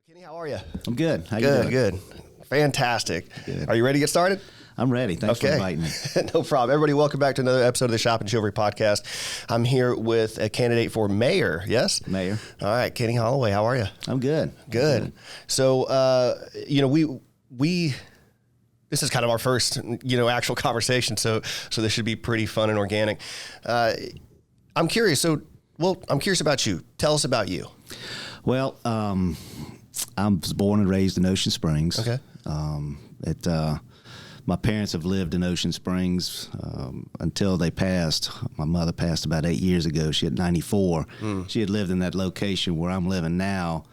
Kenny, how are you? I'm good. How you Good, doing? good. Fantastic. Good. Are you ready to get started? I'm ready. Thanks for inviting me. No problem. Everybody, welcome back to another episode of the Shop and Chivalry podcast. I'm here with a candidate for mayor, yes? Mayor. All right, Kenny Holloway, how are you? I'm good. Good. So, we this is kind of our first, actual conversation, so this should be pretty fun and organic. I'm curious. I'm curious about you. Tell us about you. Well, I was born and raised in Ocean Springs. Okay. My parents have lived in Ocean Springs until they passed. My mother passed about 8 years ago. She had 94. She had lived in that location where I'm living now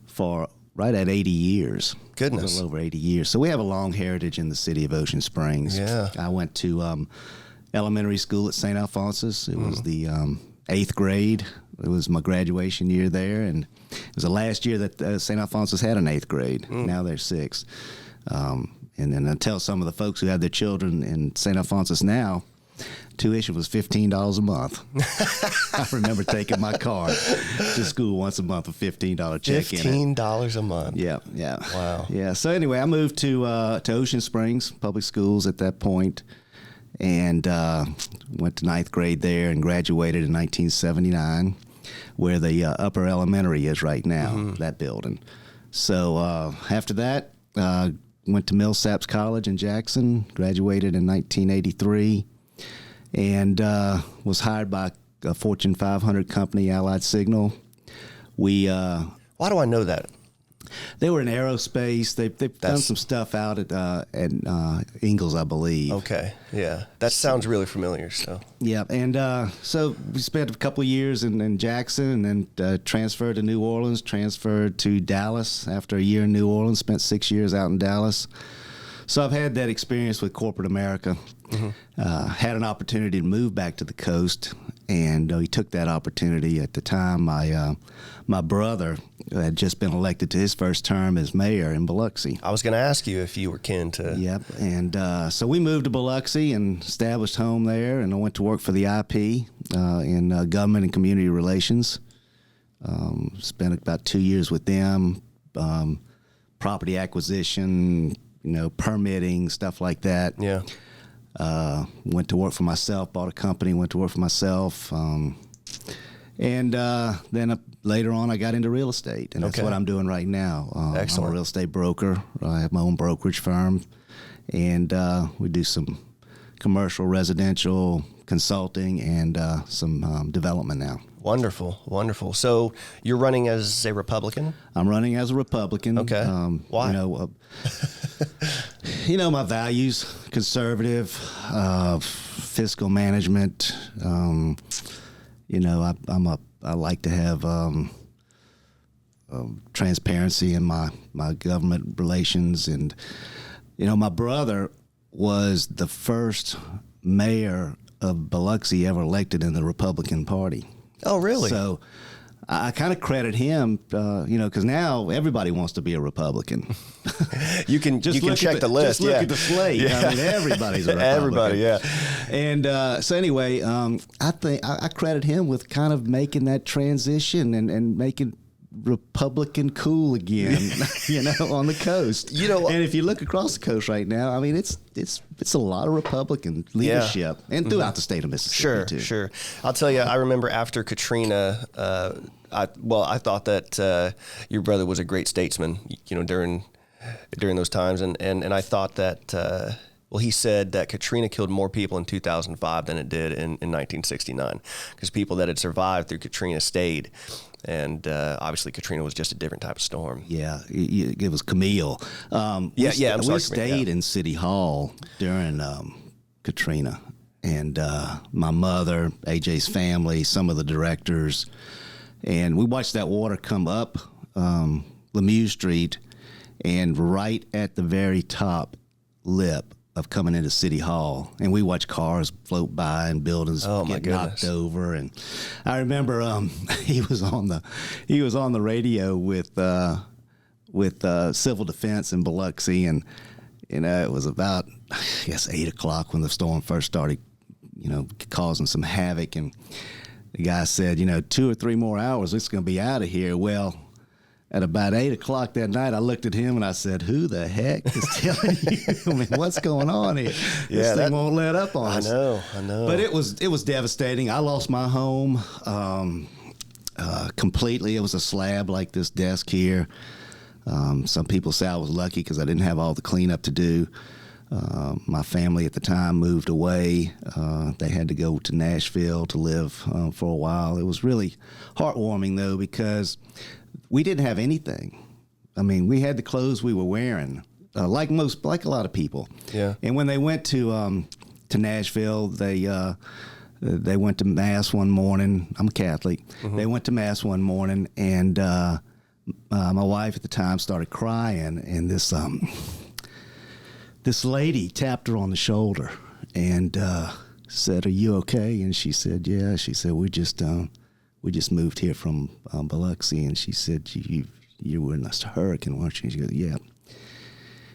for right at 80 years. Goodness. A little over 80 years. So we have a long heritage in the city of Ocean Springs. Yeah. I went to elementary school at St. Alphonsus. It was the 8th grade. It was my graduation year there, and it was the last year that St. Alphonsus had an 8th grade. Now they're 6th. And then I tell some of the folks who have their children in St. Alphonsus now, tuition was $15 a month. I remember taking my car to school once a month with $15 check in it. $15 a month. Yeah. Wow. Yeah. So anyway, I moved to Ocean Springs Public Schools at that point, and went to 9th grade there and graduated in 1979, where the upper elementary is right now, that building. So after that, went to Millsaps College in Jackson, graduated in 1983, and was hired by a Fortune 500 company, Allied Signal. Why do I know that? They were in aerospace. They've done some stuff out at Ingalls, I believe. Okay, yeah. That sounds really familiar. So Yeah, and so we spent a couple of years in Jackson, and then transferred to New Orleans, transferred to Dallas after a year in New Orleans, spent 6 years out in Dallas. So I've had that experience with corporate America. Had an opportunity to move back to the coast, and we took that opportunity. At the time, my brother had just been elected to his first term as mayor in Biloxi. I was going to ask you if you were kin to. Yep, and so we moved to Biloxi and established home there, and I went to work for the IP in government and community relations. Spent about 2 years with them, property acquisition, permitting, stuff like that. Yeah. Went to work for myself, bought a company, went to work for myself. And then later on, I got into real estate, and that's what I'm doing right now. Excellent. I'm a real estate broker. I have my own brokerage firm, and we do some commercial, residential consulting, and some development now. Wonderful, wonderful. So you're running as a Republican? I'm running as a Republican. Okay. Why? My values: conservative, fiscal management. I like to have transparency in my government relations, and my brother was the first mayor of Biloxi ever elected in the Republican Party. Oh, really? So I kind of credit him, because now everybody wants to be a Republican. You can check the list. Just look at the slate. Yeah. I mean, everybody's a Republican. Everybody, yeah. And so anyway, I think I credit him with kind of making that transition and making Republican cool again, on the coast. And if you look across the coast right now, I mean, it's a lot of Republican leadership, and throughout the state of Mississippi too. Sure. I'll tell you, I remember after Katrina, I thought that your brother was a great statesman, during those times, and I thought that. He said that Katrina killed more people in 2005 than it did in 1969, because people that had survived through Katrina stayed. And obviously, Katrina was just a different type of storm. Yeah, it was Camille. We stayed in City Hall during Katrina. And my mother, AJ's family, some of the directors. And we watched that water come up Lemieux Street, and right at the very top lip of coming into City Hall, and we watched cars float by and buildings get knocked over. And I remember he was on the radio with Civil Defense in Biloxi, and it was about, I guess, 8 o'clock when the storm first started, causing some havoc. And the guy said, 2 or 3 more hours, it's going to be out of here. Well, at about 8 o'clock that night, I looked at him and I said, "Who the heck is telling you? I mean, what's going on here? This thing won't let up on us." I know. But it was devastating. I lost my home completely. It was a slab like this desk here. Some people say I was lucky because I didn't have all the cleanup to do. My family at the time moved away. They had to go to Nashville to live for a while. It was really heartwarming, though, because we didn't have anything. I mean, we had the clothes we were wearing, like a lot of people. Yeah. And when they went to Nashville, they went to Mass one morning. I'm Catholic. Mm-hmm. They went to Mass one morning, and my wife at the time started crying, and this lady tapped her on the shoulder and said, "Are you okay?" And she said, "Yeah." She said, We just moved here from Biloxi." And she said, you were in a hurricane, weren't you? She goes, "Yeah."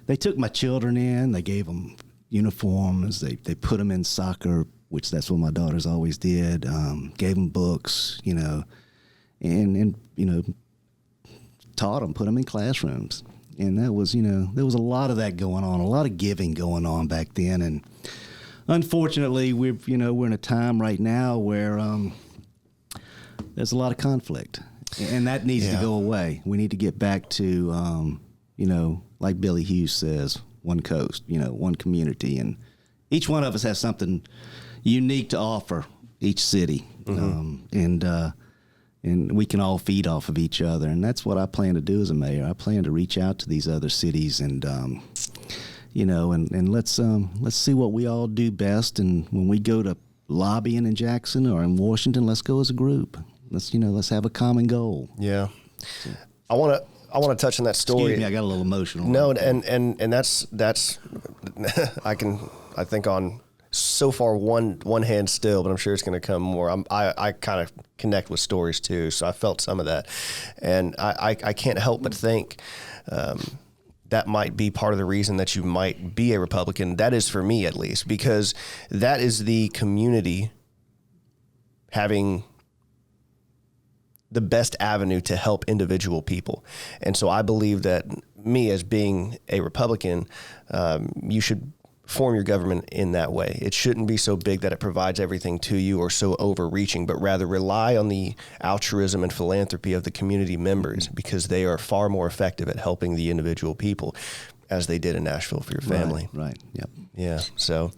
They took my children in. They gave them uniforms. They put them in soccer, which that's what my daughters always did. Gave them books, and taught them, put them in classrooms. And that was, there was a lot of that going on, a lot of giving going on back then. And unfortunately, we're in a time right now where there's a lot of conflict, and that needs to go away. We need to get back to, like Billy Hughes says, one coast, one community. And each one of us has something unique to offer each city. Mm-hmm. And we can all feed off of each other. And that's what I plan to do as a mayor. I plan to reach out to these other cities and, and let's see what we all do best. And when we go to lobbying in Jackson or in Washington, let's go as a group. Let's have a common goal. Yeah. I want to touch on that story. Excuse me, I got a little emotional. No, and that's I think on so far one hand still, but I'm sure it's going to come more. I kind of connect with stories too, so I felt some of that, and I can't help but think that might be part of the reason that you might be a Republican. That is for me at least, because that is the community having the best avenue to help individual people. And so I believe that me as being a Republican, you should form your government in that way. It shouldn't be so big that it provides everything to you or so overreaching, but rather rely on the altruism and philanthropy of the community members, because they are far more effective at helping the individual people, as they did in Nashville for your family. Right. Yep. Yeah. So,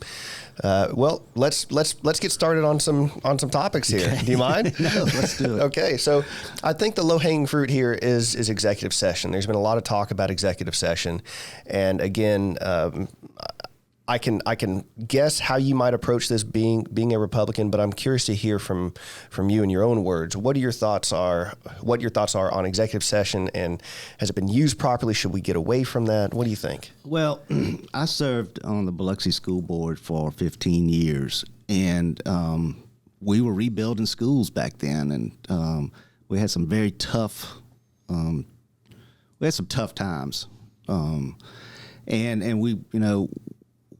well, let's get started on some topics here. Okay. Do you mind? No, let's do it. Okay. So, I think the low-hanging fruit here is executive session. There's been a lot of talk about executive session, and again, I can guess how you might approach this being a Republican, but I'm curious to hear from you in your own words. What your thoughts are on executive session, and has it been used properly? Should we get away from that? What do you think? Well, I served on the Biloxi School Board for 15 years, and we were rebuilding schools back then, and we had some very tough times, and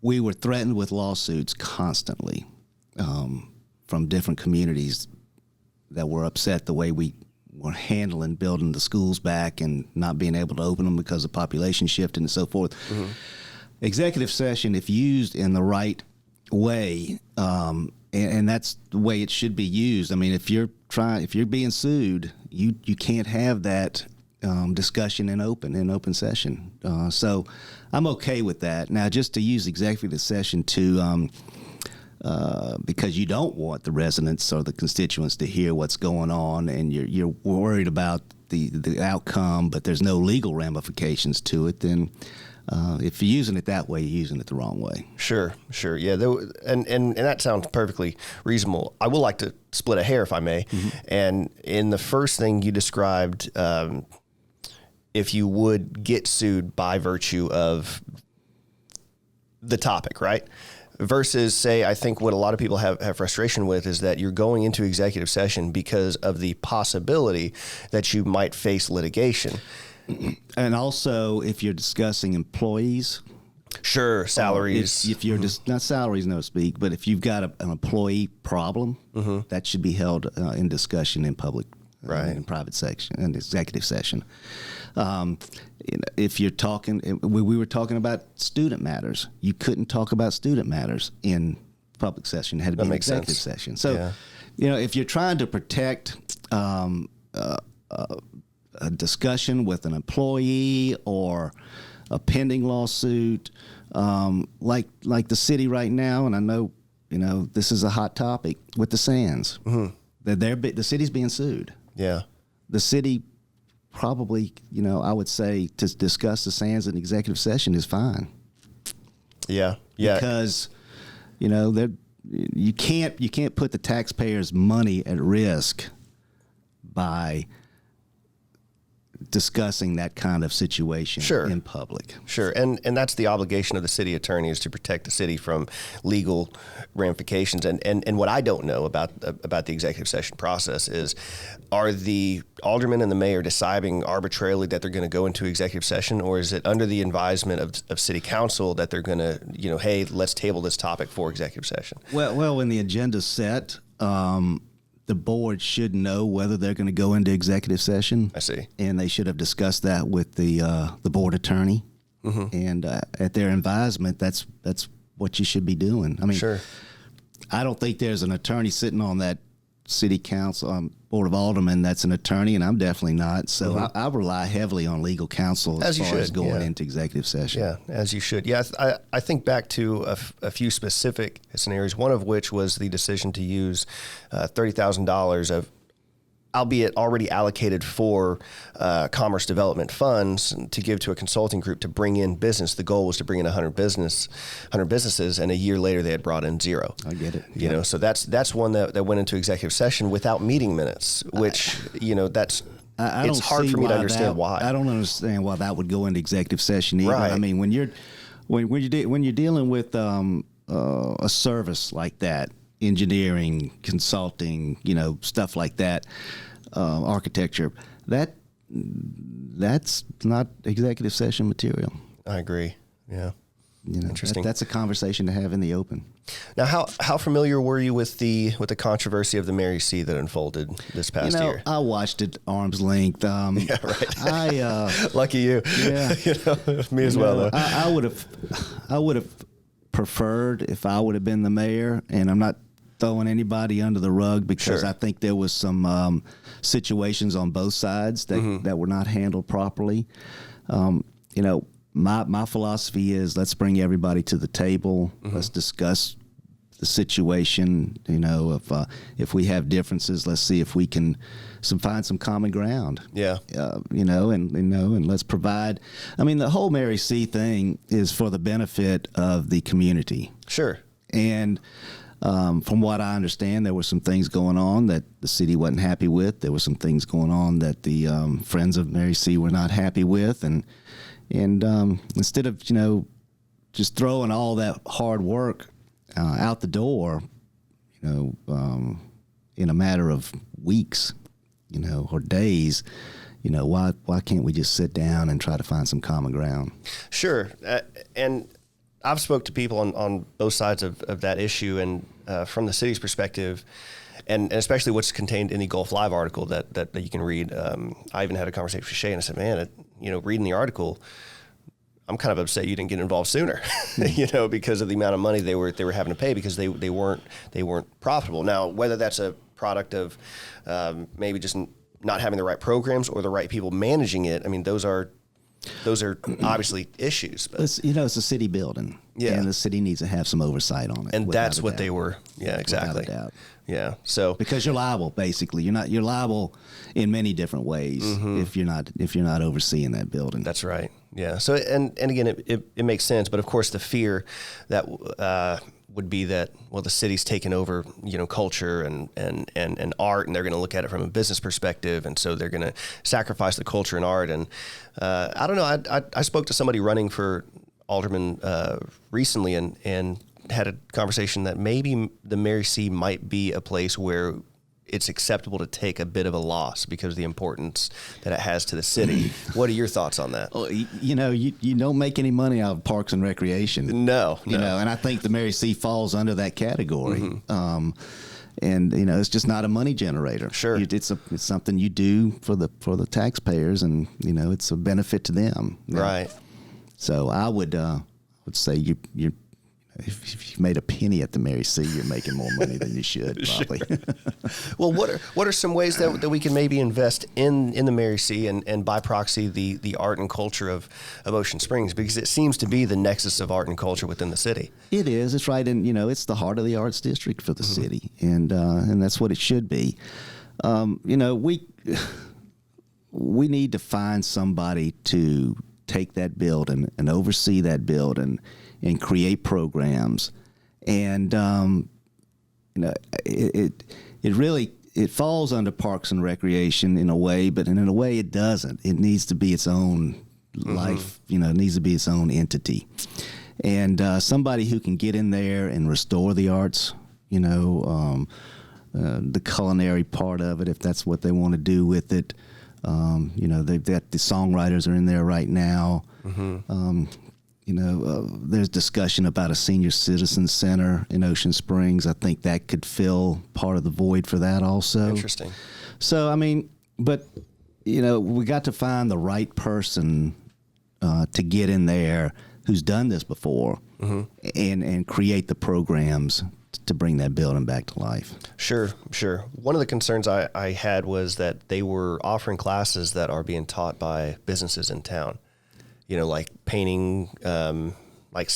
we were threatened with lawsuits constantly from different communities that were upset the way we were handling building the schools back and not being able to open them because of population shifting and so forth. Mm-hmm. Executive session, if used in the right way, and that's the way it should be used. I mean, if you're being sued, you can't have that discussion in open session. So I'm okay with that. Now, just to use executive session to, because you don't want the residents or the constituents to hear what's going on, and you're worried about the outcome, but there's no legal ramifications to it, then if you're using it that way, you're using it the wrong way. Sure. Yeah, and that sounds perfectly reasonable. I would like to split a hair, if I may. Mm-hmm. And in the first thing you described, if you would get sued by virtue of the topic, right? Versus, say, I think what a lot of people have frustration with is that you're going into executive session because of the possibility that you might face litigation. And also, if you're discussing employees. Sure, salaries. If you're just, not salaries, no speak, but if you've got an employee problem, mm-hmm. that should be held in discussion in public in private section, in executive session. If you're talking, we were talking about student matters. You couldn't talk about student matters in public session. It had to be an executive session. So, if you're trying to protect a discussion with an employee or a pending lawsuit, like the city right now, and I know this is a hot topic with the Sands. The city's being sued. Yeah, the city probably, I would say to discuss the Sands in executive session is fine. Yeah, because you can't put the taxpayers' money at risk by discussing that kind of situation in public. Sure, and that's the obligation of the city attorney, is to protect the city from legal ramifications. And what I don't know about the executive session process is, are the aldermen and the mayor deciding arbitrarily that they're going to go into executive session, or is it under the advisement of city council that they're going to, hey, let's table this topic for executive session? Well, when the agenda's set, the board should know whether they're going to go into executive session. I see. And they should have discussed that with the board attorney. And at their advisement, that's what you should be doing. I mean, sure. I don't think there's an attorney sitting on that city council, board of aldermen that's an attorney, and I'm definitely not. So I rely heavily on legal counsel as far as going into executive session. Yeah, as you should. Yeah, I think back to a few specific scenarios, one of which was the decision to use $30,000 of, albeit already allocated for commerce development funds, to give to a consulting group to bring in business. The goal was to bring in 100 businesses, and a year later they had brought in 0. I get it. You know, so that's one that went into executive session without meeting minutes, which it's hard for me to understand why. I don't understand why that would go into executive session either. Right. I mean, when you're dealing with a service like that, engineering, consulting, stuff like that, architecture, that's not executive session material. I agree. Yeah. Interesting. That's a conversation to have in the open. Now, how familiar were you with the controversy of the Mary C that unfolded this past year? I watched it arm's length. Yeah, right. Lucky you. Yeah. Me as well, though. I would have preferred if I would have been the mayor, and I'm not throwing anybody under the rug, because I think there was some situations on both sides that were not handled properly. My philosophy is, let's bring everybody to the table. Let's discuss the situation. If we have differences, let's see if we can find some common ground. Yeah. And let's provide. I mean, the whole Mary C thing is for the benefit of the community. Sure. And from what I understand, there were some things going on that the city wasn't happy with. There were some things going on that the Friends of Mary C were not happy with. And instead of, just throwing all that hard work out the door, in a matter of weeks, or days, why can't we just sit down and try to find some common ground? Sure. And I've spoke to people on both sides of that issue, and from the city's perspective, and especially what's contained in the Gulf Live article that you can read. I even had a conversation with Shay, and I said, man, reading the article, I'm kind of upset you didn't get involved sooner, because of the amount of money they were having to pay, because they weren't profitable. Now, whether that's a product of maybe just not having the right programs or the right people managing it, I mean, those are obviously issues. But it's a city building, and the city needs to have some oversight on it. And that's what they were. Yeah, exactly. Without a doubt. Yeah. So because you're liable, basically, you're liable in many different ways if you're not overseeing that building. That's right. Yeah. So and again, it makes sense, but of course the fear that would be that, well, the city's taken over, culture and art, and they're going to look at it from a business perspective, and so they're going to sacrifice the culture and art. And I don't know. I spoke to somebody running for alderman recently, and had a conversation that maybe the Mary C might be a place where it's acceptable to take a bit of a loss because of the importance that it has to the city. What are your thoughts on that? Well, you don't make any money out of parks and recreation. No. And I think the Mary C falls under that category. And it's just not a money generator. Sure, it's something you do for the taxpayers, and it's a benefit to them. Right. So I would say you if you made a penny at the Mary C, you're making more money than you should probably. Well, what are some ways that we can maybe invest in the Mary C and by proxy the art and culture of Ocean Springs, because it seems to be the nexus of art and culture within the city. It is. It's right, and it's the heart of the arts district for the city, and that's what it should be. We need to find somebody to take that building and oversee that building and create programs. And, it really falls under Parks and Recreation in a way, but in a way it doesn't. It needs to be its own life, it needs to be its own entity. And somebody who can get in there and restore the arts, the culinary part of it, if that's what they want to do with it. They've got the songwriters are in there right now. There's discussion about a senior citizen center in Ocean Springs. I think that could fill part of the void for that also. Interesting. So, but we got to find the right person to get in there who's done this before and create the programs to bring that building back to life. Sure. One of the concerns I had was that they were offering classes that are being taught by businesses in town, like painting, like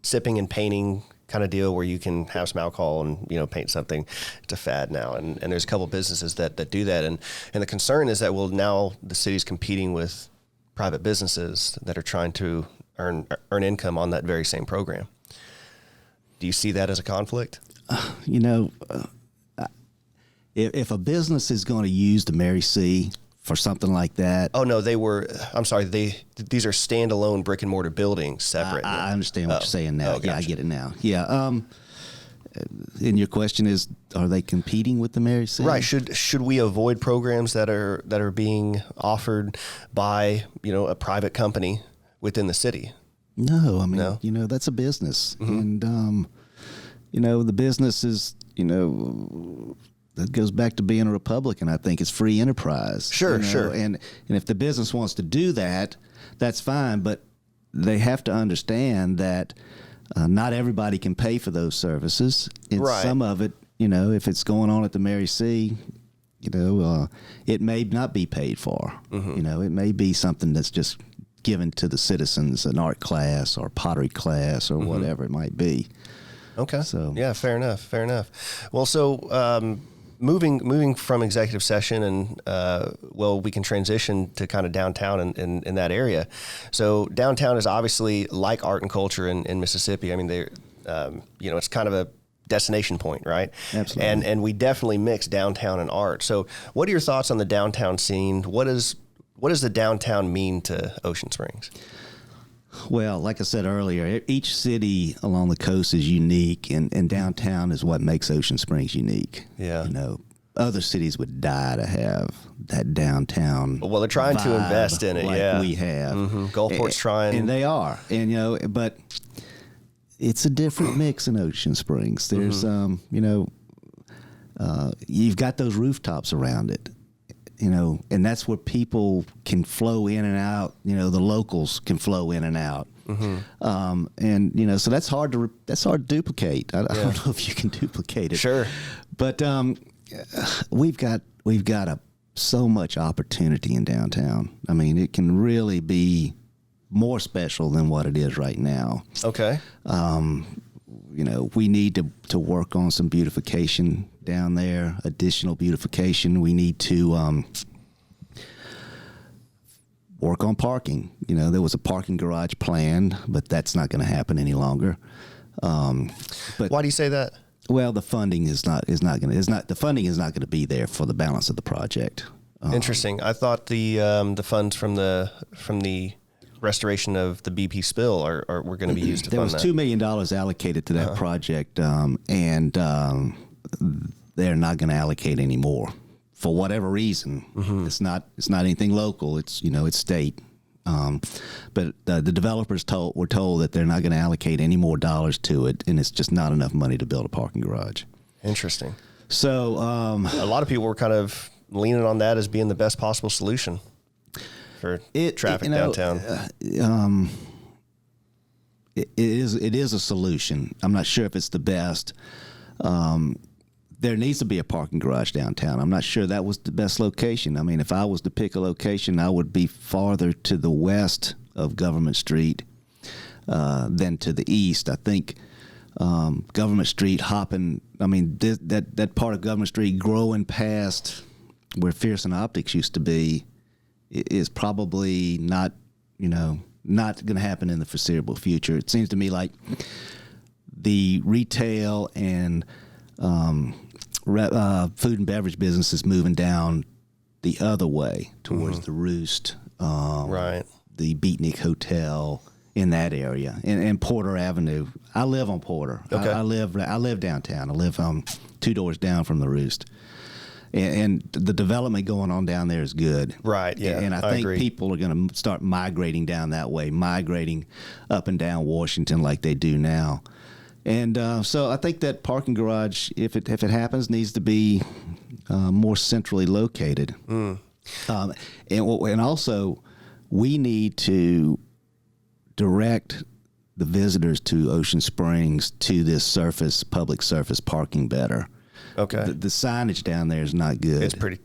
sipping and painting kind of deal where you can have some alcohol and, paint something. It's a fad now. And there's a couple of businesses that do that. And the concern is that, now the city's competing with private businesses that are trying to earn income on that very same program. Do you see that as a conflict? If a business is going to use the Mary C for something like that. Oh, no, I'm sorry. These are standalone brick and mortar buildings separate. I understand what you're saying now. Gotcha. Yeah, I get it now. Yeah. And your question is, are they competing with the Mary C? Right. Should we avoid programs that are being offered by, a private company within the city? No, that's a business. And, the business is, that goes back to being a Republican. I think it's free enterprise. Sure. And if the business wants to do that, that's fine. But they have to understand that not everybody can pay for those services. And right. Some of it, if it's going on at the Mary C, it may not be paid for. It may be something that's just given to the citizens, an art class or pottery class or whatever it might be. Okay. So yeah, fair enough. Well, so moving from executive session and we can transition to kind of downtown in that area. So downtown is obviously like art and culture in Mississippi. It's kind of a destination point, right? Absolutely. And we definitely mix downtown and art. So what are your thoughts on the downtown scene? What does the downtown mean to Ocean Springs? Well, like I said earlier, each city along the coast is unique, and downtown is what makes Ocean Springs unique. Yeah. Other cities would die to have that downtown. Well, they're trying to invest in it, like we have. Gulfport's trying. And they are. And, but it's a different mix in Ocean Springs. There's, you've got those rooftops around it. And that's where people can flow in and out. The locals can flow in and out. So that's hard to duplicate. I don't know if you can duplicate it. Sure. But we've got so much opportunity in downtown. It can really be more special than what it is right now. Okay. We need to work on some beautification down there, additional beautification. We need to work on parking. There was a parking garage planned, but that's not going to happen any longer. But why do you say that? Well, the funding is not going to be there for the balance of the project. Interesting. I thought the funds from the restoration of the BP spill were going to be used to there fund was that. $2 million allocated to that project, and they're not going to allocate any more for whatever reason. It's not anything local. It's it's state. But the developers were told that they're not going to allocate any more dollars to it, and it's just not enough money to build a parking garage. Interesting. So a lot of people were kind of leaning on that as being the best possible solution for traffic downtown. It is a solution. I'm not sure if it's the best. There needs to be a parking garage downtown. I'm not sure that was the best location. I mean, if I was to pick a location, I would be farther to the west of Government Street than to the east. I think Government Street hopping, I mean, that part of Government Street growing past where Fearson Optics used to be is probably not going to happen in the foreseeable future. It seems to me like the retail and food and beverage business is moving down the other way towards the Roost, right? The Beatnik Hotel in that area, and Porter Avenue. I live on Porter. Okay. I live downtown. I live 2 doors down from the Roost. And the development going on down there is good. Right, yeah. And I think agree. people are going to start migrating down that way, migrating up and down Washington like they do now. And so I think that parking garage, if it happens, needs to be more centrally located. And also, we need to direct the visitors to Ocean Springs to this public surface parking better. Okay. The signage down there is not good. It's pretty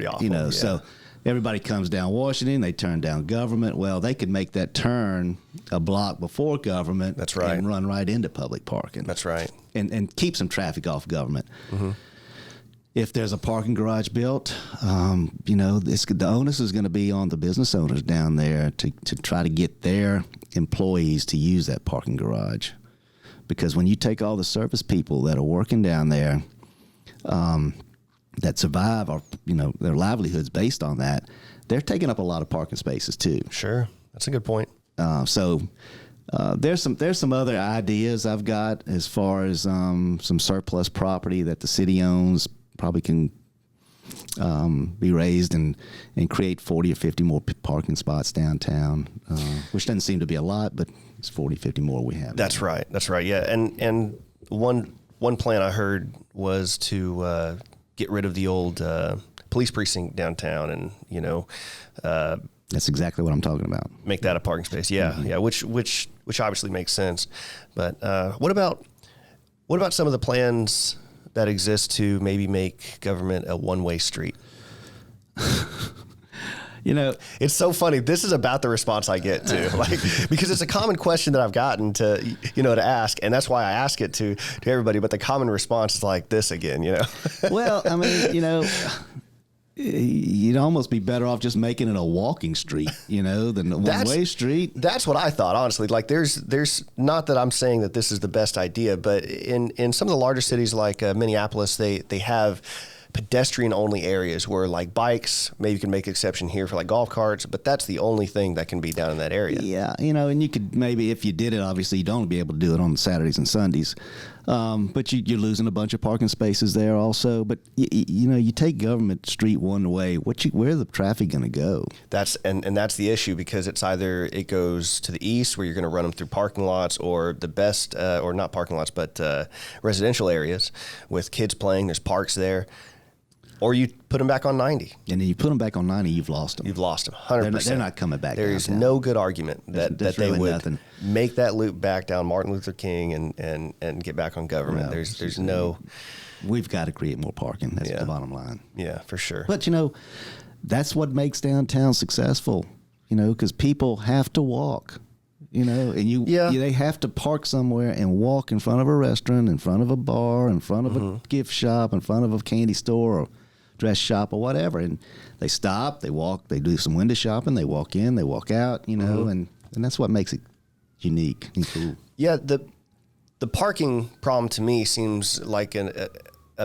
awful. So everybody comes down Washington, they turn down Government. Well, they could make that turn a block before Government. That's right. And run right into public parking. That's right. And keep some traffic off Government. Mm-hmm. If there's a parking garage built, the onus is going to be on the business owners down there to try to get their employees to use that parking garage. Because when you take all the service people that are working down there, that survive, or their livelihoods based on that, they're taking up a lot of parking spaces too. Sure, that's a good point. So there's some other ideas I've got as far as some surplus property that the city owns, probably can be raised and create 40 or 50 more parking spots downtown, which doesn't seem to be a lot, but it's 40, 50 more we have. That's right. Yeah, and one plan I heard was to get rid of the old police precinct downtown, and that's exactly what I'm talking about. Make that a parking space. Yeah, mm-hmm. Yeah, which obviously makes sense. But what about some of the plans that exist to maybe make Government a one-way street? It's so funny. This is about the response I get too, because it's a common question that I've gotten to ask, and that's why I ask it to everybody. But the common response is like this again, Well, I mean, you'd almost be better off just making it a walking street, than a one-way street. That's what I thought, honestly. Like, there's not that I'm saying that this is the best idea, but in some of the larger cities like Minneapolis, they have pedestrian-only areas where, like, bikes, maybe you can make an exception here for, like, golf carts, but that's the only thing that can be down in that area. Yeah, and you could maybe, if you did it, obviously you'd only be able to do it on Saturdays and Sundays, but you're losing a bunch of parking spaces there also. But, you take Government Street one way, where's the traffic going to go? That's the issue, because it's either it goes to the east where you're going to run them through parking lots, or the best, or not parking lots, but residential areas with kids playing. There's parks there. Or you put them back on 90. And then you put them back on 90, you've lost them. You've lost them, 100%. They're not coming back. There's no good argument that they really would nothing. make that loop back down Martin Luther King and get back on Government. No, there's no... We've got to create more parking. That's the bottom line. Yeah, for sure. But, that's what makes downtown successful, because people have to walk. And they have to park somewhere and walk in front of a restaurant, in front of a bar, in front of a gift shop, in front of a candy store or dress shop or whatever. And they stop, they walk, they do some window shopping, they walk in, they walk out, and that's what makes it unique and cool. Yeah, the parking problem to me seems like a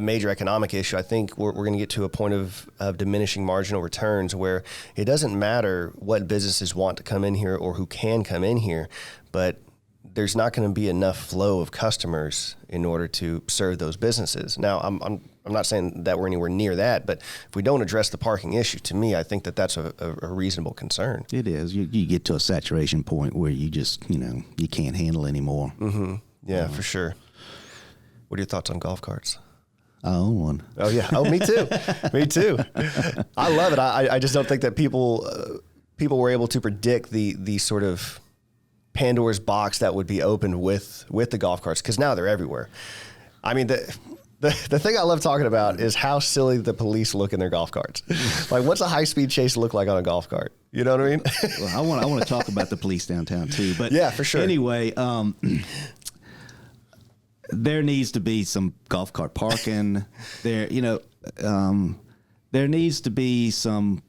major economic issue. I think we're going to get to a point of diminishing marginal returns where it doesn't matter what businesses want to come in here or who can come in here, but there's not going to be enough flow of customers in order to serve those businesses. Now, I'm not saying that we're anywhere near that, but if we don't address the parking issue, to me, I think that's a reasonable concern. It is. You get to a saturation point where you just, you can't handle anymore. Mm-hmm. Yeah, for sure. What are your thoughts on golf carts? I own one. Oh yeah. Oh, me too. Me too. I love it. I just don't think that people were able to predict the sort of Pandora's box that would be opened with the golf carts, because now they're everywhere. I mean, the thing I love talking about is how silly the police look in their golf carts. Like, what's a high-speed chase look like on a golf cart? You know what I mean? Well, I want to talk about the police downtown too. But yeah, for sure. Anyway, there needs to be some golf cart parking. There needs to be some,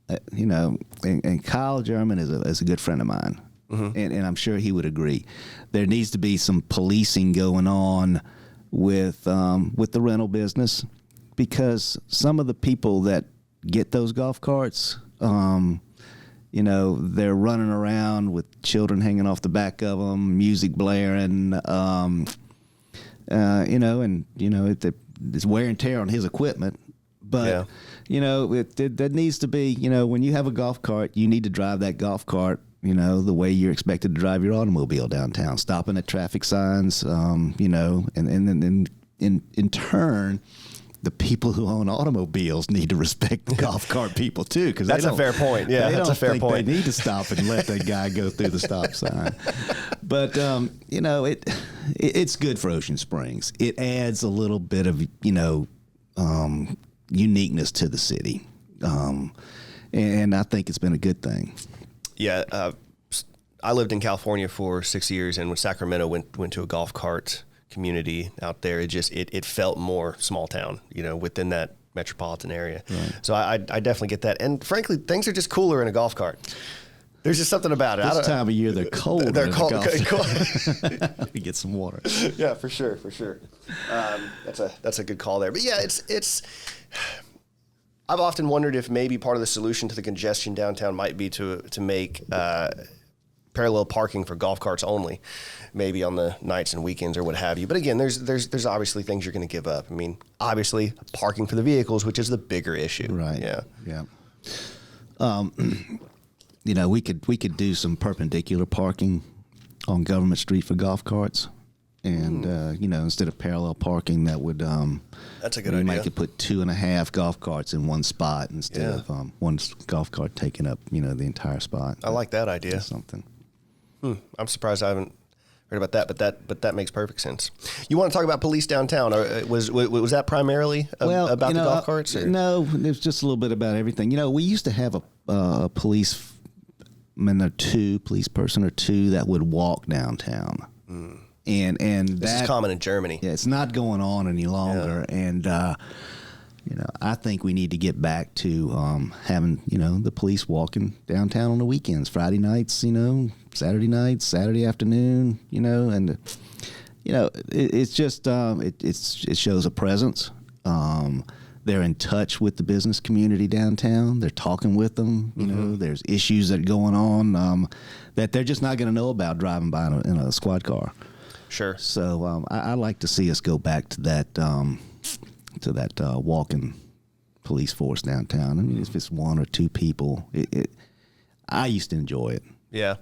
and Kyle German is a good friend of mine, and I'm sure he would agree. There needs to be some policing going on with the rental business, because some of the people that get those golf carts, they're running around with children hanging off the back of them, music blaring, it's wear and tear on his equipment. But, there needs to be, when you have a golf cart, you need to drive that golf cart the way you're expected to drive your automobile downtown, stopping at traffic signs, and then in turn, the people who own automobiles need to respect the golf cart people too, because that's a fair point. Yeah, that's a fair point. They need to stop and let that guy go through the stop sign. But it's good for Ocean Springs. It adds a little bit of uniqueness to the city, and I think it's been a good thing. Yeah, I lived in California for 6 years, and when Sacramento went to a golf cart community out there, it felt more small town, within that metropolitan area. Right. So I definitely get that. And frankly, things are just cooler in a golf cart. There's just something about it. This time of year, they're cold. They're cold. Get some water. Yeah, for sure. That's a good call there. But yeah, it's. I've often wondered if maybe part of the solution to the congestion downtown might be to make parallel parking for golf carts only, maybe on the nights and weekends or what have you. But again, there's obviously things you're going to give up. I mean, obviously parking for the vehicles, which is the bigger issue. Right. Yeah. We could do some perpendicular parking on Government Street for golf carts. And, instead of parallel parking, that would, that's a good idea. You could put 2.5 golf carts in one spot instead of one golf cart taking up, the entire spot. I like that idea. Something. I'm surprised I haven't heard about that, but that makes perfect sense. You want to talk about police downtown? Or was that primarily about the golf carts? Or? No, it was just a little bit about everything. We used to have a police person or two that would walk downtown. And this is common in Germany. Yeah, it's not going on any longer. Yeah. And I think we need to get back to having the police walking downtown on the weekends, Friday nights, Saturday nights, Saturday afternoon, and it's just it shows a presence. They're in touch with the business community downtown. They're talking with them. There's issues that are going on that they're just not going to know about driving by in a squad car. Sure. So I like to see us go back to that walking police force downtown. I mean, if it's one or two people, I used to enjoy it. Yeah.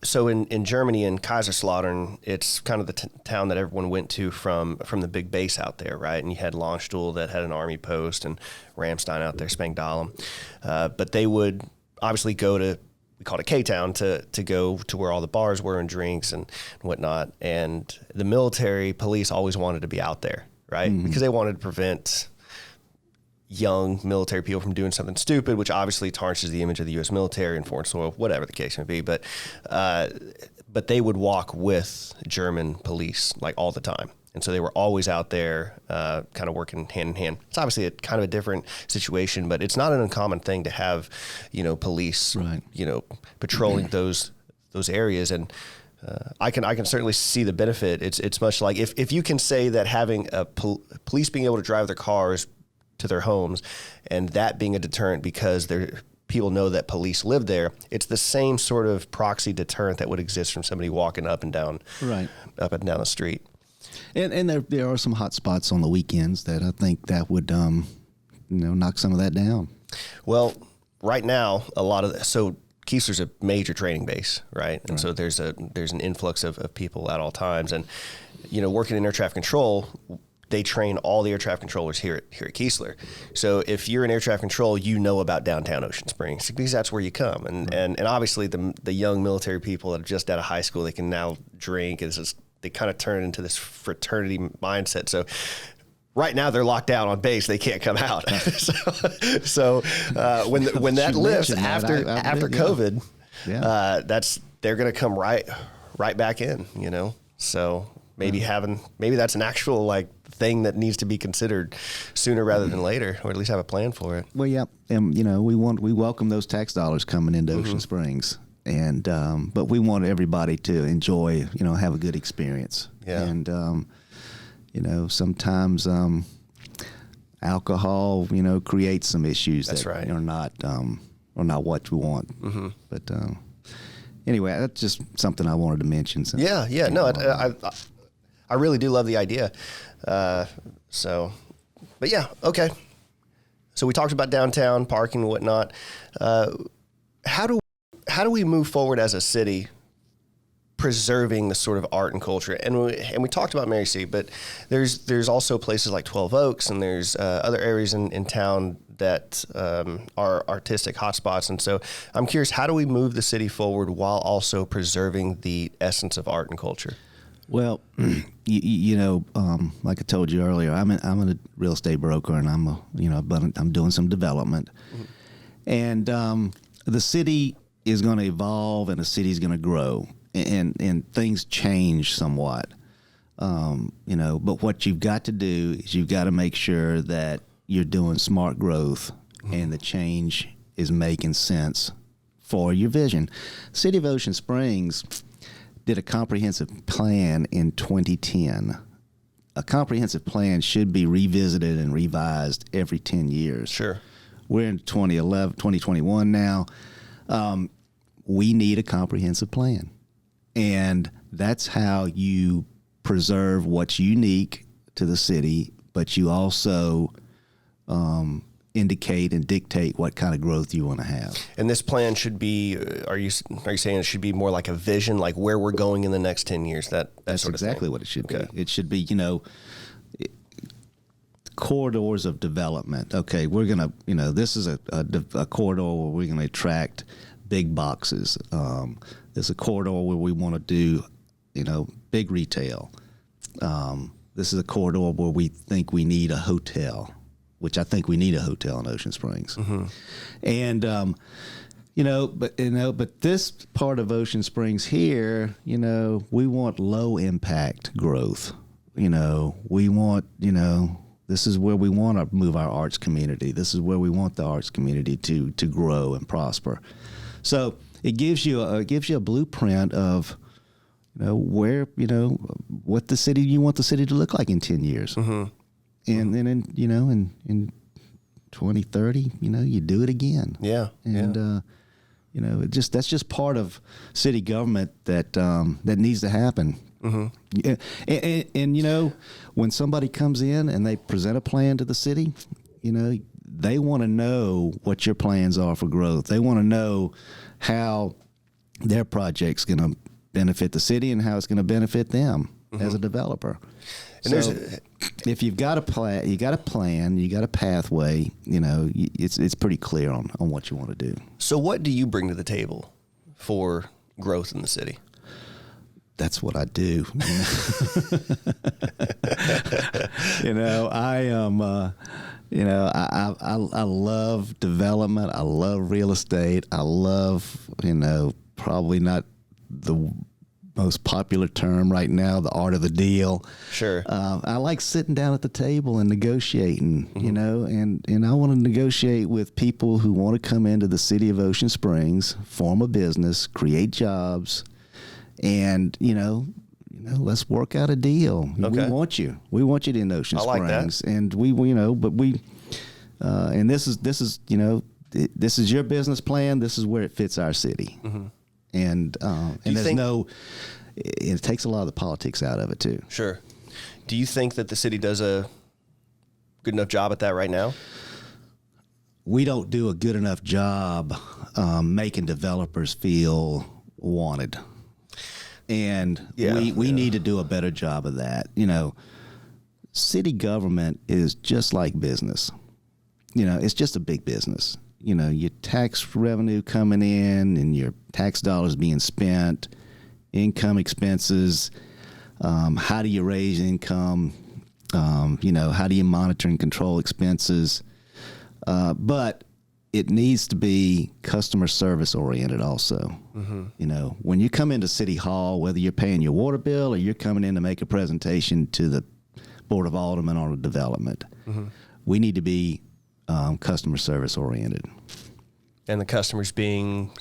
So in Germany, in Kaiserslautern, it's kind of the town that everyone went to from the big base out there, right? And you had Landstuhl that had an army post, and Ramstein out there, Spangdahlem. But they would obviously go to, we called it K-Town, to go to where all the bars were and drinks and whatnot. And the military police always wanted to be out there, right? Mm-hmm. Because they wanted to prevent young military people from doing something stupid, which obviously tarnishes the image of the U.S. military and foreign soil, whatever the case may be. But they would walk with German police like all the time. And so they were always out there kind of working hand in hand. It's obviously a kind of a different situation, but it's not an uncommon thing to have, police, right, patrolling those areas. And I can certainly see the benefit. It's much like if you can say that having police being able to drive their cars to their homes and that being a deterrent because people know that police live there, it's the same sort of proxy deterrent that would exist from somebody walking up and down the street. And there are some hot spots on the weekends that I think that would knock some of that down. Well, right now so Keesler's a major training base, right? And so there's an influx of people at all times, and working in air traffic control, they train all the air traffic controllers here at Keesler. So if you're in air traffic control, you know about downtown Ocean Springs because that's where you come. And obviously the young military people that are just out of high school, they can now drink. They kind of turn into this fraternity mindset. So right now they're locked down on base; they can't come out. so when that lifts after COVID, they're going to come right back in. So maybe that's an actual thing that needs to be considered sooner rather than later, or at least have a plan for it. Well, yeah, and we welcome those tax dollars coming into Ocean Springs, and but we want everybody to enjoy, have a good experience. Yeah. And sometimes alcohol, creates some issues that are not what we want. Mm-hmm. But anyway, that's just something I wanted to mention. I really do love the idea. But yeah, okay. So we talked about downtown parking and whatnot. How do we move forward as a city, preserving the sort of art and culture? And we talked about Mary C, but there's also places like 12 Oaks, and there's other areas in town that are artistic hotspots. And so I'm curious, how do we move the city forward while also preserving the essence of art and culture? Well, like I told you earlier, I'm a real estate broker, and I'm doing some development, and the city is going to evolve, and the city is going to grow, and things change somewhat, But what you've got to do is you've got to make sure that you're doing smart growth, and the change is making sense for your vision. City of Ocean Springs did a comprehensive plan in 2010. A comprehensive plan should be revisited and revised every 10 years. Sure. We're in 2021 now. We need a comprehensive plan. And that's how you preserve what's unique to the city, but you also indicate and dictate what kind of growth you want to have. And this plan should be, are you saying it should be more like a vision, like where we're going in the next 10 years? That's sort exactly of what it should be. It should be, corridors of development. Okay, we're going to, this is a corridor where we're going to attract big boxes. There's a corridor where we want to do, big retail. This is a corridor where we think we need a hotel, which I think we need a hotel in Ocean Springs. Mm-hmm. And, but this part of Ocean Springs here, we want low impact growth. We want, this is where we want to move our arts community. This is where we want the arts community to grow and prosper. So it gives you a blueprint of, where, what the city, you want the city to look like in 10 years. Mm-hmm. And then in 2030, you do it again. Yeah. And that's just part of city government that needs to happen. Mm-hmm. And when somebody comes in and they present a plan to the city, they want to know what your plans are for growth. They want to know how their project's going to benefit the city and how it's going to benefit them as a developer. And so if you've got a plan, you got a pathway, it's pretty clear on what you want to do. So what do you bring to the table for growth in the city? That's what I do. I am, I love development. I love real estate. I love, probably not the most popular term right now, the art of the deal. Sure. I like sitting down at the table and negotiating, and I want to negotiate with people who want to come into the city of Ocean Springs, form a business, create jobs, and, let's work out a deal. Okay. We want you in Ocean Springs. Like that. And and this is your business plan. This is where it fits our city. Mm-hmm. And it takes a lot of the politics out of it too. Sure. Do you think that the city does a good enough job at that right now? We don't do a good enough job making developers feel wanted. And we need to do a better job of that. city government is just like business. You know, it's just a big business. You know, your tax revenue coming in and your tax dollars being spent, income expenses, how do you raise income, you know, how do you monitor and control expenses, but it needs to be customer service oriented also. Mm-hmm. You know, when you come into City Hall, whether you're paying your water bill or you're coming in to make a presentation to the Board of Aldermen on a development, mm-hmm. we need to be customer service oriented. And the customers being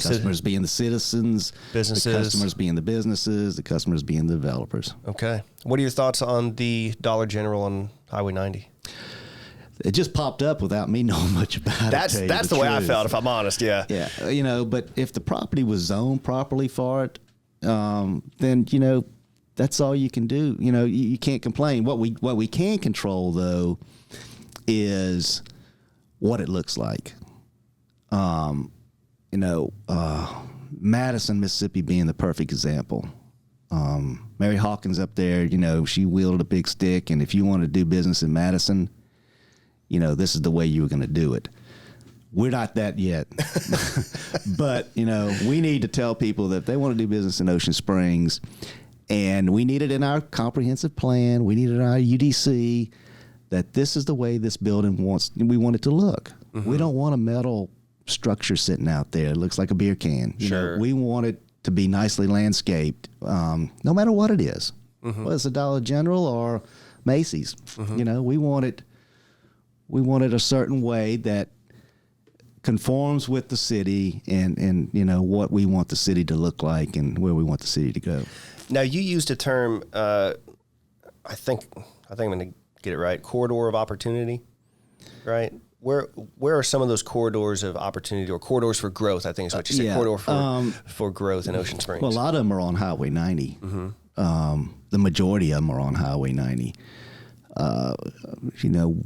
being the citizens, businesses, the customers being the businesses, the customers being the developers. Okay. What are your thoughts on the Dollar General on Highway 90? It just popped up without me knowing much about it. That's the way I felt, if I'm honest. Yeah. Yeah. You know, but if the property was zoned properly for it, then, you know, that's all you can do. You know, you can't complain. What we can control, though, is what it looks like. You know, Madison, Mississippi being the perfect example. Mary Hawkins up there, you know, she wielded a big stick, and if you want to do business in Madison, you know, this is the way you were going to do it. We're not that yet. But, you know, we need to tell people that if they want to do business in Ocean Springs, and we need it in our comprehensive plan, we need it in our UDC, that this is the way this building we want it to look. Mm-hmm. We don't want a metal structure sitting out there. It looks like a beer can. You know, we want it to be nicely landscaped, no matter what it is. Mm-hmm. Whether it's a Dollar General or Macy's. Mm-hmm. You know, we want it a certain way that conforms with the city and you know what we want the city to look like and where we want the city to go. Now, you used a term, I think I'm going to get it right, corridor of opportunity, right? Where are some of those corridors of opportunity or corridors for growth? I think is what you said. Yeah. Corridor for growth in Ocean Springs. Well, a lot of them are on Highway 90. Mm-hmm. The majority of them are on Highway 90. You know,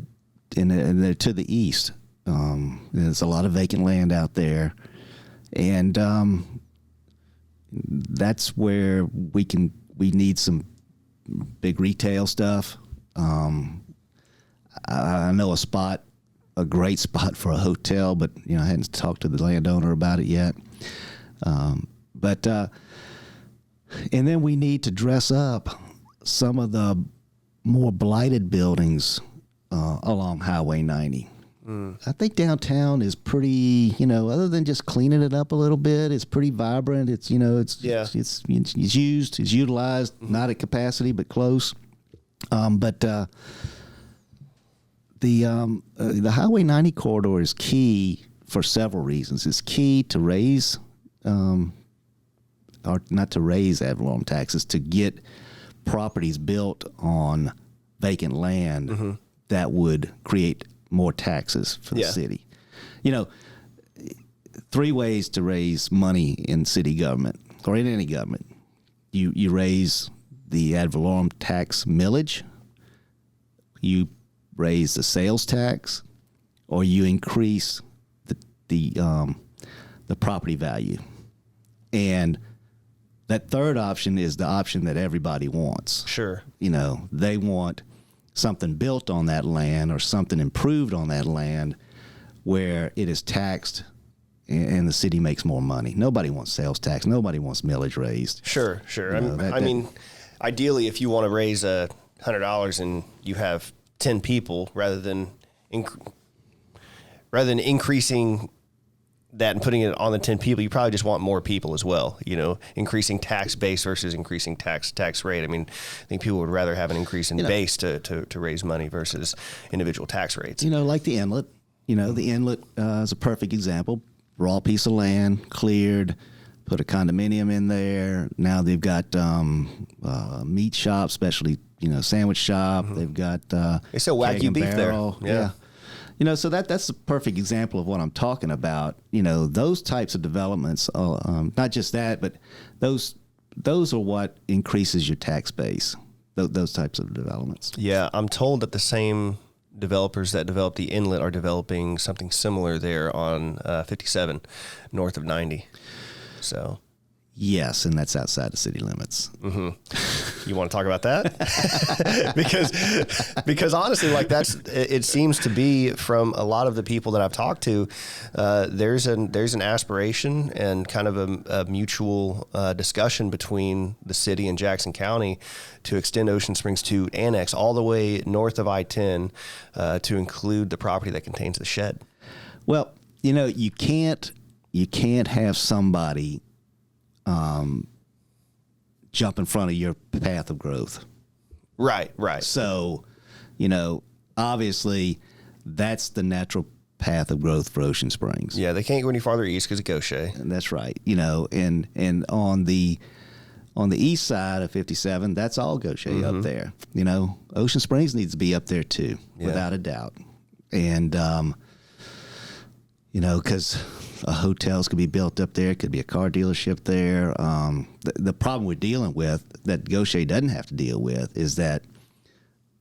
and they're to the east. There's a lot of vacant land out there, and that's where we need some big retail stuff. I know a great spot for a hotel, but you know I hadn't talked to the landowner about it yet. And then we need to dress up some of the more blighted buildings along Highway 90. I think downtown is pretty, you know, other than just cleaning it up a little bit, it's pretty vibrant. It's, you know, it's used, it's utilized, mm-hmm. not at capacity, but close. The Highway 90 corridor is key for several reasons. It's key to raise, or not to raise ad valorem taxes, to get properties built on vacant land mm-hmm. that would create more taxes for the city. You know, 3 ways to raise money in city government or in any government. You raise the ad valorem tax millage, you raise the sales tax, or you increase the property value. And that third option is the option that everybody wants. Sure. You know, they want something built on that land or something improved on that land where it is taxed and the city makes more money. Nobody wants sales tax. Nobody wants millage raised. Sure. You know, I mean, ideally, if you want to raise $100 and you have 10 people, rather than increasing that and putting it on the 10 people, you probably just want more people as well. You know, increasing tax base versus increasing tax rate. I mean, I think people would rather have an increase in base to raise money versus individual tax rates. You know, like the inlet. You know, the inlet is a perfect example. Raw piece of land, cleared, put a condominium in there. Now they've got meat shop, especially, you know, sandwich shop. Mm-hmm. They've got they sell Wagyu beef barrel. There. Yeah. You know, so that's a perfect example of what I'm talking about. You know, those types of developments, not just that, but those are what increases your tax base, those types of developments. Yeah, I'm told that the same developers that developed the inlet are developing something similar there on 57 north of 90. So, yes, and that's outside the city limits. Mm-hmm. You want to talk about that? because honestly, like it seems to be from a lot of the people that I've talked to, there's an aspiration and kind of a mutual discussion between the city and Jackson County to extend Ocean Springs to annex all the way north of I-10 to include the property that contains the shed. Well, you can't have somebody jump in front of your path of growth. Right. So, obviously that's the natural path of growth for Ocean Springs. Yeah, they can't go any farther east because of Gaucher. That's right. And on the east side of 57, that's all Gaucher up there. Ocean Springs needs to be up there too, without a doubt. And, because hotels could be built up there, could be a car dealership there. The problem we're dealing with that Gaucher doesn't have to deal with is that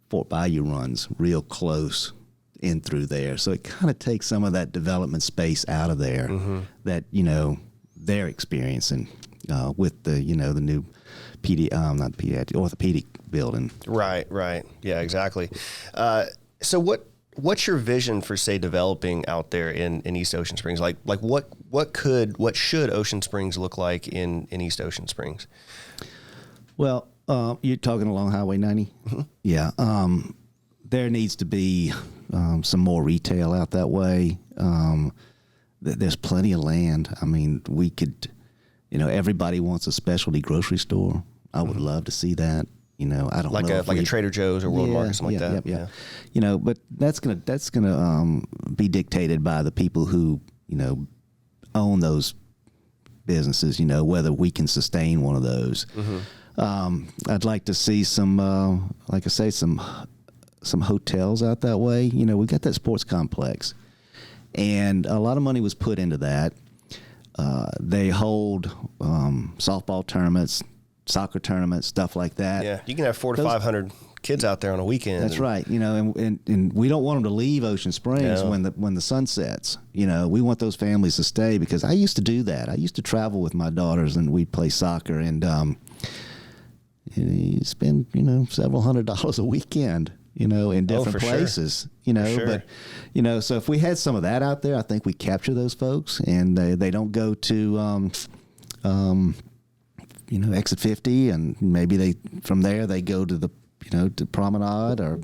Fort Bayou runs real close in through there. So it kind of takes some of that development space out of there that, they're experiencing with the new orthopedic building. Right. Yeah, exactly. So what's your vision for, say, developing out there in East Ocean Springs? Like what should Ocean Springs look like in East Ocean Springs? Well, you're talking along Highway 90? Mm-hmm. Yeah. There needs to be some more retail out that way. There's plenty of land. I mean, we could, everybody wants a specialty grocery store. I would love to see that. I don't know. Like a Trader Joe's or World Market, something like that. Yeah. But that's gonna be dictated by the people who, own those businesses, whether we can sustain one of those. I'd like to see some, like I say, some hotels out that way. We've got that sports complex, and a lot of money was put into that. They hold softball tournaments, soccer tournaments, stuff like that. Yeah, you can have 400 to 500 kids out there on a weekend. That's right. And we don't want them to leave Ocean Springs when the sun sets. We want those families to stay, because I used to do that. I used to travel with my daughters and we'd play soccer, and you spend several $100s a weekend. In different places. Sure. But so if we had some of that out there, I think we capture those folks, and they don't go to exit 50, and maybe from there they go to the to Promenade, or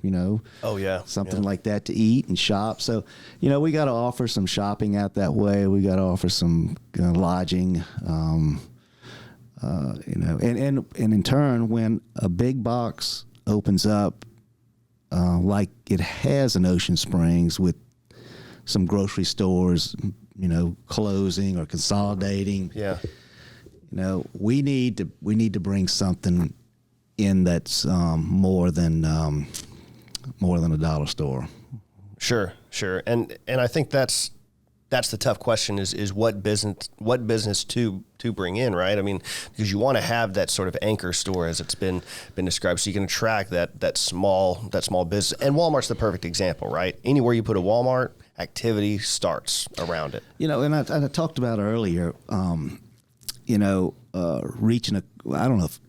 something like that to eat and shop. So we got to offer some shopping out that way. We got to offer some lodging, and in turn, when a big box opens up like it has in Ocean Springs, with some grocery stores closing or consolidating, we need to bring something in that's more than a dollar store. Sure. And I think that's the tough question is what business to bring in, right? I mean, because you want to have that sort of anchor store, as it's been described, so you can attract that small business. And Walmart's the perfect example, right? Anywhere you put a Walmart, activity starts around it. And I talked about earlier, reaching I don't know if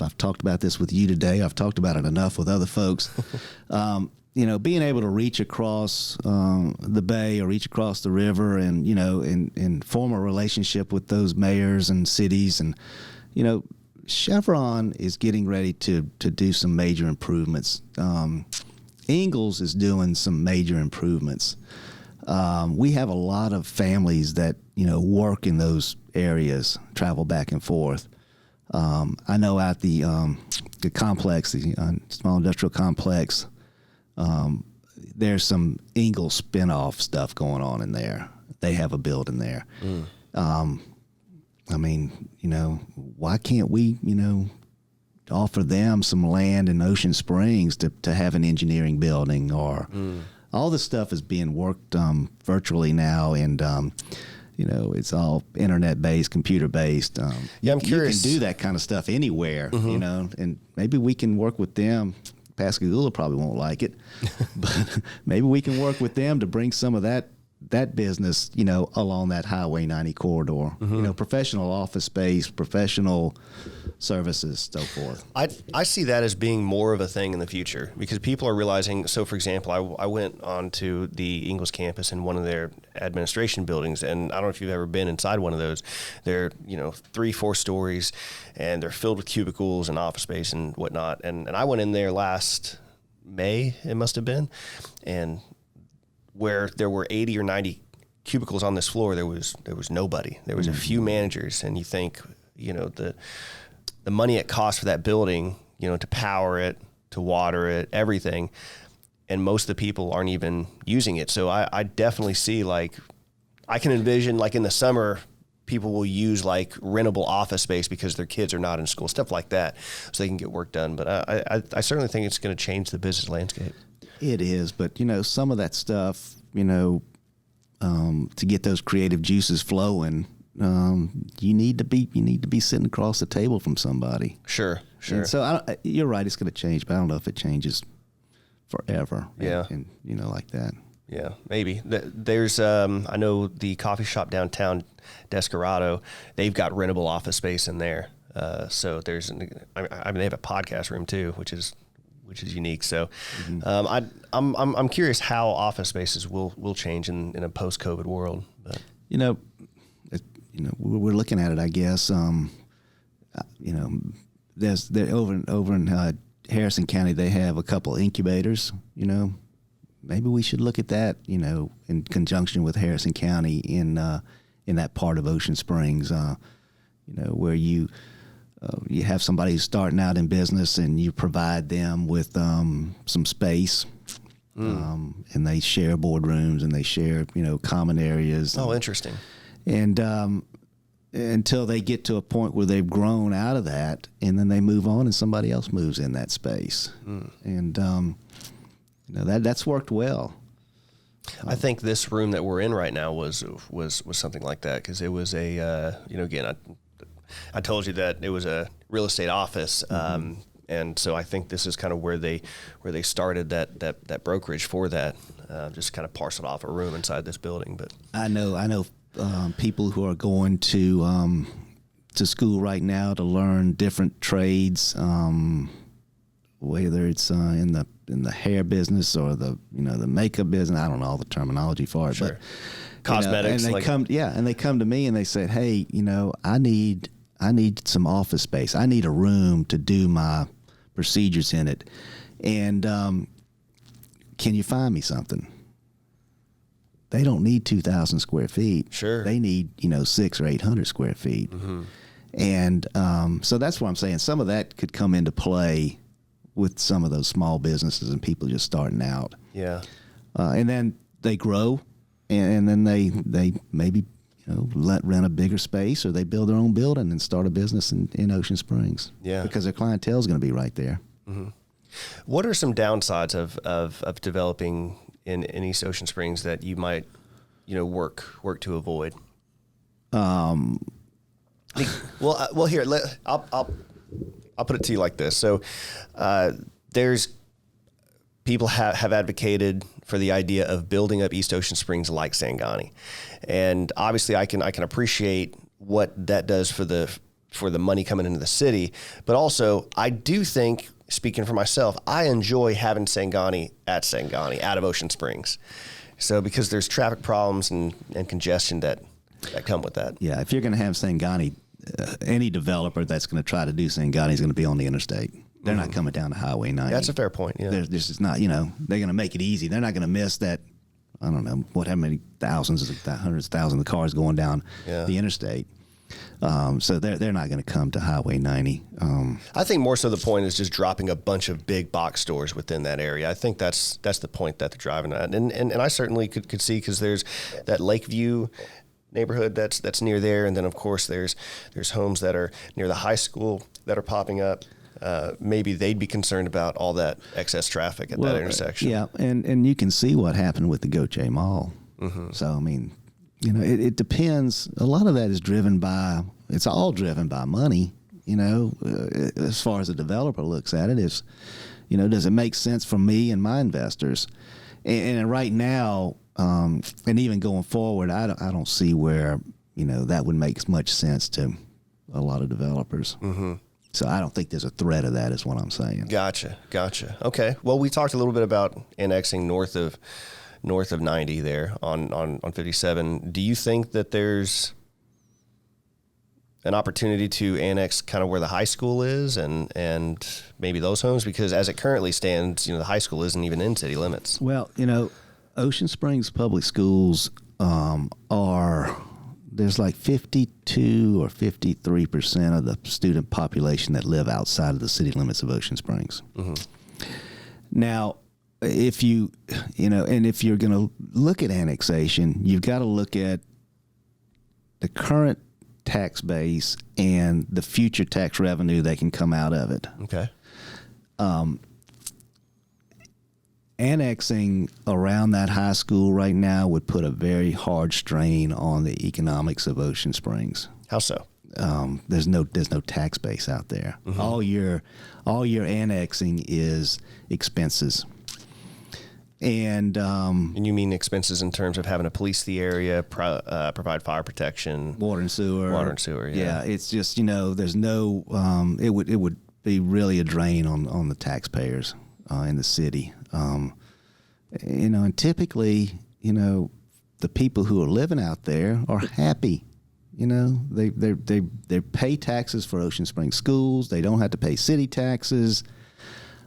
I've talked about this with you today. I've talked about it enough with other folks. Being able to reach across the bay or reach across the river, and and form a relationship with those mayors and cities, and Chevron is getting ready to do some major improvements. Ingalls is doing some major improvements. We have a lot of families that work in those areas, travel back and forth. I know at the complex, the small industrial complex, there's some Ingalls spinoff stuff going on in there. They have a building there. I mean, why can't we, offer them some land in Ocean Springs to have an engineering building, or all this stuff is being worked virtually now, and it's all internet-based, computer-based. I'm curious. You can do that kind of stuff anywhere, and maybe we can work with them. Pascagoula probably won't like it, but maybe we can work with them to bring some of that that business, along that Highway 90 corridor, professional office space, professional services, so forth. I see that as being more of a thing in the future because people are realizing. So, for example, I went on to the Ingles campus in one of their administration buildings, and I don't know if you've ever been inside one of those. They're 3-4 stories, and they're filled with cubicles and office space and whatnot. And I went in there last May, it must have been, and where there were 80 or 90 cubicles on this floor, there was nobody. There was a few managers, and you think, the money it costs for that building, to power it, to water it, everything, and most of the people aren't even using it. So I definitely see, like, I can envision, like, in the summer, people will use, like, rentable office space because their kids are not in school, stuff like that, so they can get work done. But I certainly think it's going to change the business landscape. It is, but, some of that stuff, to get those creative juices flowing, you need to be sitting across the table from somebody. Sure. And so you're right, it's going to change, but I don't know if it changes forever. Yeah. And like that. Yeah, maybe. There's, I know the coffee shop downtown, Desperado, they've got rentable office space in there. So there's, they have a podcast room too, which is unique. So, I'm curious how office spaces will change in a post-COVID world. But. We're looking at it, I guess. There's over in Harrison County, they have a couple incubators. Maybe we should look at that. In conjunction with Harrison County in that part of Ocean Springs. Where you have somebody who's starting out in business and you provide them with some space. And they share boardrooms and they share common areas. Oh, interesting. And until they get to a point where they've grown out of that, and then they move on, and somebody else moves in that space, and that's worked well. I think this room that we're in right now was something like that because it was a again I told you that it was a real estate office. And so I think this is kind of where they started that brokerage for that, just kind of parceled off a room inside this building. But I know people who are going to school right now to learn different trades, whether it's in the hair business or the makeup business. I don't know all the terminology for it, sure. But cosmetics. And they come to me and they said, "Hey, I need some office space. I need a room to do my procedures in it, and can you find me something?" They don't need 2,000 square feet. Sure. They need 600 or 800 square feet, and so that's what I'm saying. Some of that could come into play with some of those small businesses and people just starting out. Yeah, and then they grow, and then they maybe rent a bigger space, or they build their own building and start a business in Ocean Springs. Yeah, because their clientele is going to be right there. Mm-hmm. What are some downsides of developing in East Ocean Springs that you might work to avoid? Well, here I'll put it to you like this. So, there's people have advocated for the idea of building up East Ocean Springs like Sangani, and obviously I can appreciate what that does for the money coming into the city, but also I do think, speaking for myself, I enjoy having Sangani out of Ocean Springs. So because there's traffic problems and congestion that come with that. Yeah, if you're going to have Sangani, any developer that's going to try to do Sangani is going to be on the interstate. They're not coming down to Highway 90. That's a fair point. Yeah, there's just not. They're going to make it easy. They're not going to miss that. I don't know how many thousands, hundreds of thousands of cars going down the interstate. So they're not going to come to Highway 90. I think more so the point is just dropping a bunch of big box stores within that area. I think that's the point that they're driving at, and I certainly could see, because there's that Lakeview neighborhood that's near there, and then of course there's homes that are near the high school that are popping up. Maybe they'd be concerned about all that excess traffic at that intersection. Yeah, and you can see what happened with the Gautier Mall. Mm-hmm. So I mean, it depends. A lot of that is driven by. It's all driven by money. As far as the developer looks at it, does it make sense for me and my investors? And right now, and even going forward, I don't see where, that would make much sense to a lot of developers. Mm-hmm. So I don't think there's a threat of that, is what I'm saying. Gotcha. Okay. Well, we talked a little bit about annexing north of 90 there on 57. Do you think that there's an opportunity to annex kind of where the high school is and maybe those homes? Because as it currently stands, the high school isn't even in city limits. Well, Ocean Springs Public Schools there's like 52 or 53% of the student population that live outside of the city limits of Ocean Springs. Mm-hmm. Now, if you're going to look at annexation, you've got to look at the current tax base and the future tax revenue that can come out of it. Okay. Annexing around that high school right now would put a very hard strain on the economics of Ocean Springs. How so? There's no tax base out there. Mm-hmm. All you're annexing is expenses. And you mean expenses in terms of having to police the area, provide fire protection, water and sewer. Yeah, it's just there's no. It would be really a drain on the taxpayers in the city. And typically, the people who are living out there are happy. They pay taxes for Ocean Springs schools. They don't have to pay city taxes.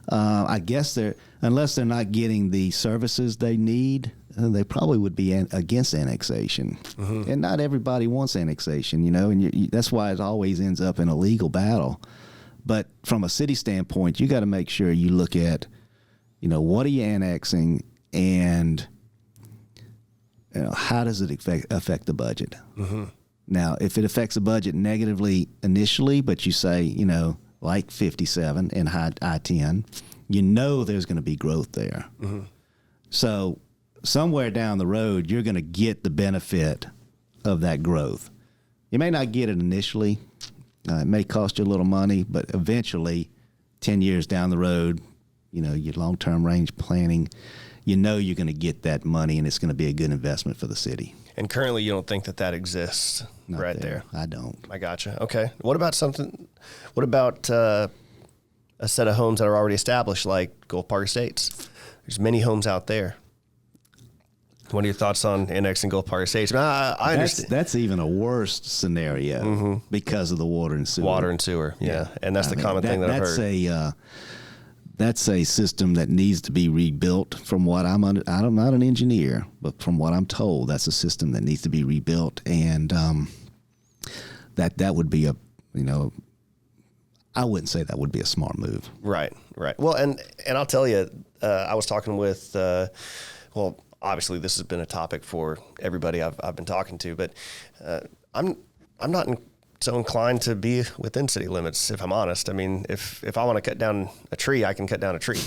I guess unless they're not getting the services they need, they probably would be against annexation. Mm-hmm. And not everybody wants annexation, and that's why it always ends up in a legal battle. But from a city standpoint, you got to make sure you look at, what are you annexing, and how does it affect the budget? Mm-hmm. Now, if it affects the budget negatively initially, but you say, like 57 and I-10, there's going to be growth there. Mm-hmm. So somewhere down the road, you're going to get the benefit of that growth. You may not get it initially. It may cost you a little money, but eventually, 10 years down the road, your long-term range planning, you're going to get that money, and it's going to be a good investment for the city. And currently, you don't think that exists right there? I don't. I gotcha. Okay. What about a set of homes that are already established, like Gulf Park Estates? There's many homes out there. What are your thoughts on annexing Gulf Park Estates? I understand. That's even a worse scenario mm-hmm. because of the water and sewer. Water and sewer, yeah. And that's common thing that I've heard. That's a system that needs to be rebuilt. From what I'm not an engineer, but from what I'm told, that's a system that needs to be rebuilt, and that would be I wouldn't say that would be a smart move. Right. Well, and I'll tell you, I was talking with, obviously this has been a topic for everybody I've been talking to, but I'm not so inclined to be within city limits, if I'm honest. I mean, if I want to cut down a tree, I can cut down a tree.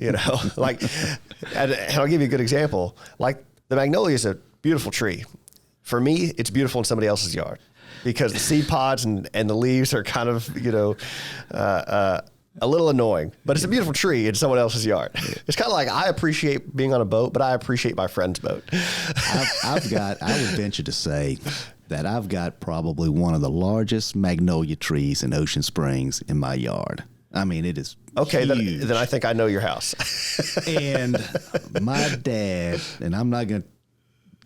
And I'll give you a good example. Like the magnolia is a beautiful tree. For me, it's beautiful in somebody else's yard because the seed pods and the leaves are kind of, a little annoying, but it's a beautiful tree in someone else's yard. It's kind of like I appreciate being on a boat, but I appreciate my friend's boat. I would venture to say that I've got probably one of the largest magnolia trees in Ocean Springs in my yard. I mean, it is okay. Huge. Then I think I know your house. And my dad, and I'm not going to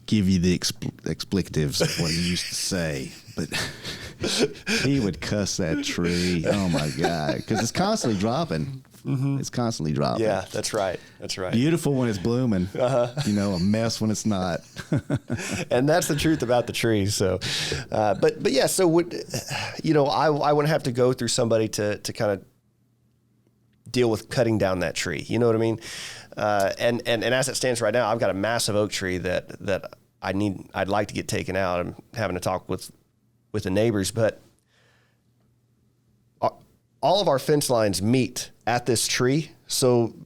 give you the expletives of what he used to say, but he would cuss that tree. Oh my God. Because it's constantly dropping. Mm-hmm. It's constantly dropping. Yeah, that's right. Beautiful when it's blooming. Uh-huh. A mess when it's not. And that's the truth about the trees. So, but yeah. So I wouldn't have to go through somebody to kind of deal with cutting down that tree. You know what I mean? And as it stands right now, I've got a massive oak tree that I'd like to get taken out. I'm having to talk with the neighbors, but all of our fence lines meet at this tree. So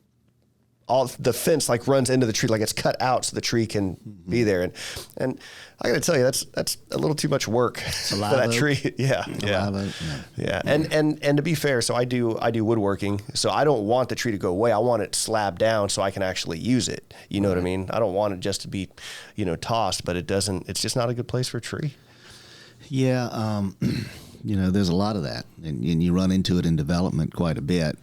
all the fence like runs into the tree, like it's cut out so the tree can be there. And I got to tell you, that's a little too much work for that tree. Yeah. And to be fair, so I do woodworking, so I don't want the tree to go away. I want it slabbed down so I can actually use it. You know what I mean? I don't want it just to be, tossed, but it's just not a good place for a tree. Yeah. There's a lot of that, and you run into it in development quite a bit.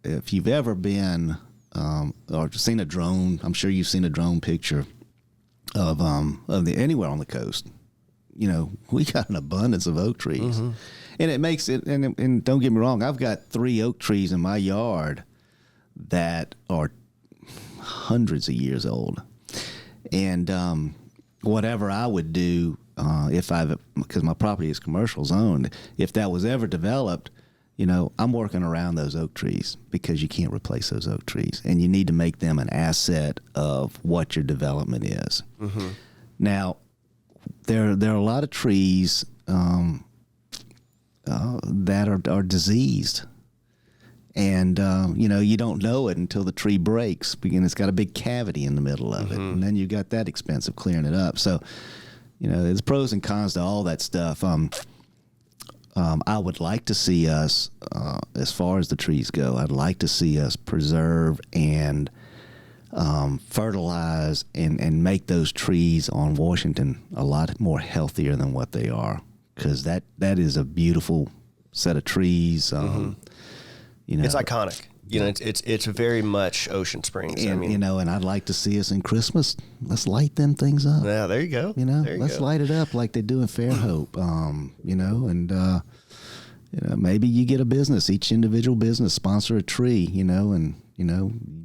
If you've ever been or seen a drone, I'm sure you've seen a drone picture of anywhere on the coast. We got an abundance of oak trees, and it makes it. And don't get me wrong, I've got 3 oak trees in my yard that are hundreds of years old, and whatever I would do because my property is commercial zoned, if that was ever developed. I'm working around those oak trees because you can't replace those oak trees, and you need to make them an asset of what your development is. Mm-hmm. Now, there are a lot of trees that are diseased, and you don't know it until the tree breaks, and it's got a big cavity in the middle of it, and then you got that expense of clearing it up. So, there's pros and cons to all that stuff. I would like to see us, as far as the trees go, I'd like to see us preserve and fertilize and make those trees on Washington a lot more healthier than what they are, because that is a beautiful set of trees. It's iconic. It's very much Ocean Springs. And, and I'd like to see us in Christmas. Let's light them things up. Yeah, there you go. Let's light it up like they do in Fairhope. Maybe you get a business, each individual business sponsor a tree, and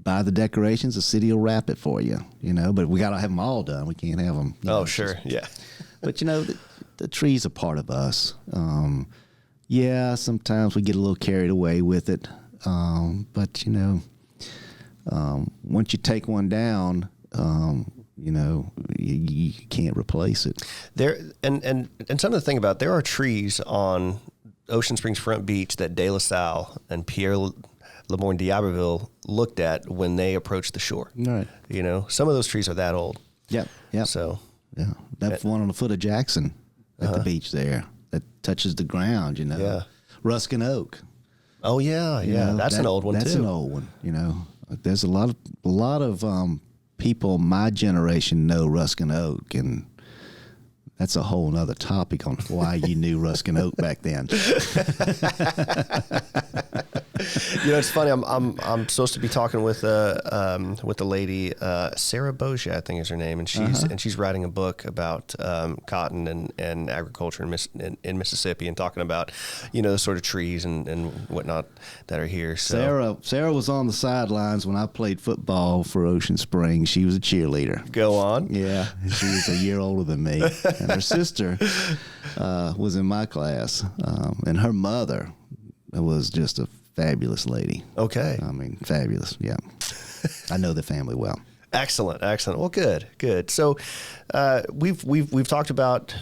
buy the decorations. The city will wrap it for you, But we got to have them all done. We can't have them. Sure, yeah. But the trees are part of us. Sometimes we get a little carried away with it. But once you take one down, you can't replace it. There and something to think about. There are trees on Ocean Springs Front Beach that De La Salle and Pierre LeMoyne d'Iberville looked at when they approached the shore. Right. Some of those trees are that old. Yeah. So that's one on the foot of Jackson at the beach there that touches the ground. Yeah. Ruskin Oak. Oh yeah. That's an old one too. That's an old one. There's a lot of people my generation know Ruskin Oak, and that's a whole nother topic on why you knew Ruskin Oak back then. It's funny. I'm supposed to be talking with a lady, Sarah Bosia, I think is her name, and she's writing a book about cotton and agriculture in Mississippi, and talking about the sort of trees and whatnot that are here. So Sarah was on the sidelines when I played football for Ocean Springs. She was a cheerleader. Go on. Yeah, she was a year older than me. And her sister was in my class, and her mother was just a fabulous lady. Okay. I mean, fabulous. Yeah. I know the family well. Excellent. Well, good. So, we've talked about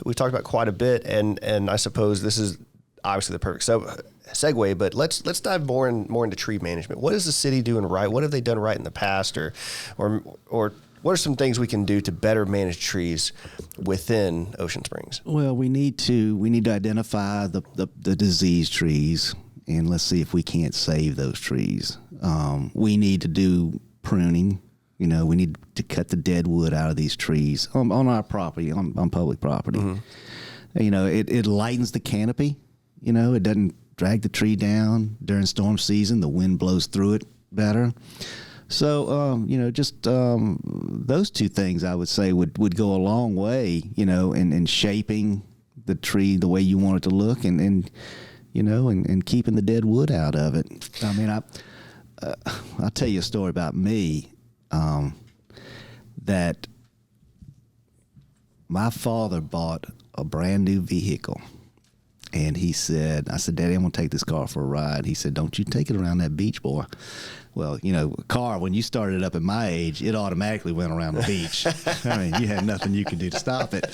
quite a bit, and I suppose this is obviously the perfect segue. But let's dive more into tree management. What is the city doing right? What have they done right in the past, or what are some things we can do to better manage trees within Ocean Springs? Well, we need to identify the diseased trees, and let's see if we can't save those trees. We need to do pruning. We need to cut the dead wood out of these trees on our property, on public property. Mm-hmm. It lightens the canopy. It doesn't drag the tree down during storm season. The wind blows through it better. So, those two things I would say would go a long way, in shaping the tree the way you want it to look, and keeping the dead wood out of it. I mean, I'll tell you a story about me, that my father bought a brand new vehicle. And I said, Daddy, I'm going to take this car for a ride. He said, don't you take it around that beach, boy. Well, a car, when you started up at my age, it automatically went around the beach. I mean, you had nothing you could do to stop it.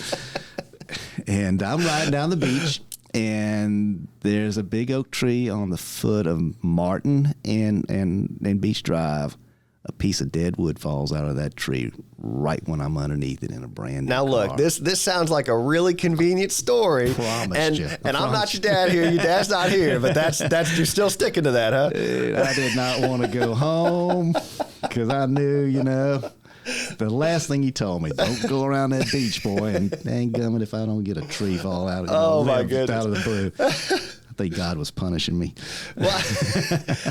And I'm riding down the beach, and there's a big oak tree on the foot of Martin and Beach Drive. A piece of dead wood falls out of that tree right when I'm underneath it in a brand new car. Look, this sounds like a really convenient story. Promise you. And I'm not your dad here. Your dad's not here, but that's you're still sticking to that, huh? Dude, I did not want to go home because I knew, the last thing he told me, don't go around that beach, boy, and dang gummit if I don't get a tree fall out of, my goodness, out of the blue. I think God was punishing me. Well,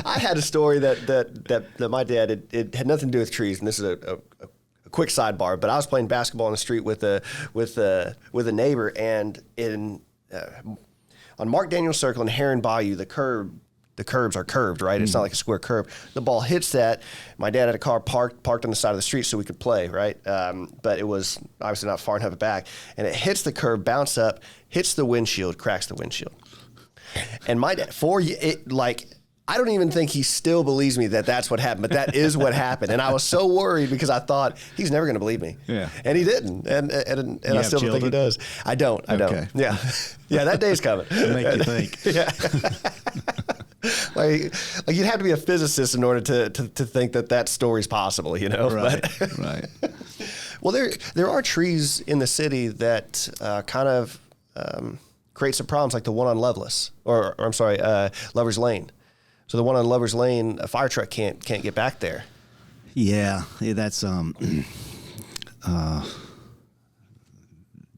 I had a story that my dad, it had nothing to do with trees, and this is a quick sidebar, but I was playing basketball on the street with a neighbor, and on Mark Daniels Circle in Heron Bayou, the curbs are curved, right? It's not like a square curve. The ball hits that. My dad had a car parked on the side of the street so we could play, right? But it was obviously not far enough back, and it hits the curb, bounce up, hits the windshield, cracks the windshield. And my dad, I don't even think he still believes me that that's what happened, but that is what happened. And I was so worried because I thought he's never going to believe me. Yeah. And he didn't. And I still don't think he does. I don't. Okay. Yeah. Yeah, that day's coming. Make you think. Yeah. like you'd have to be a physicist in order to think that story's possible, Right. But, right. Well, there are trees in the city that kind of create some problems, like the one on Lovelace, or I'm sorry, Lover's Lane. So the one on Lover's Lane, a fire truck can't get back there. Yeah, that's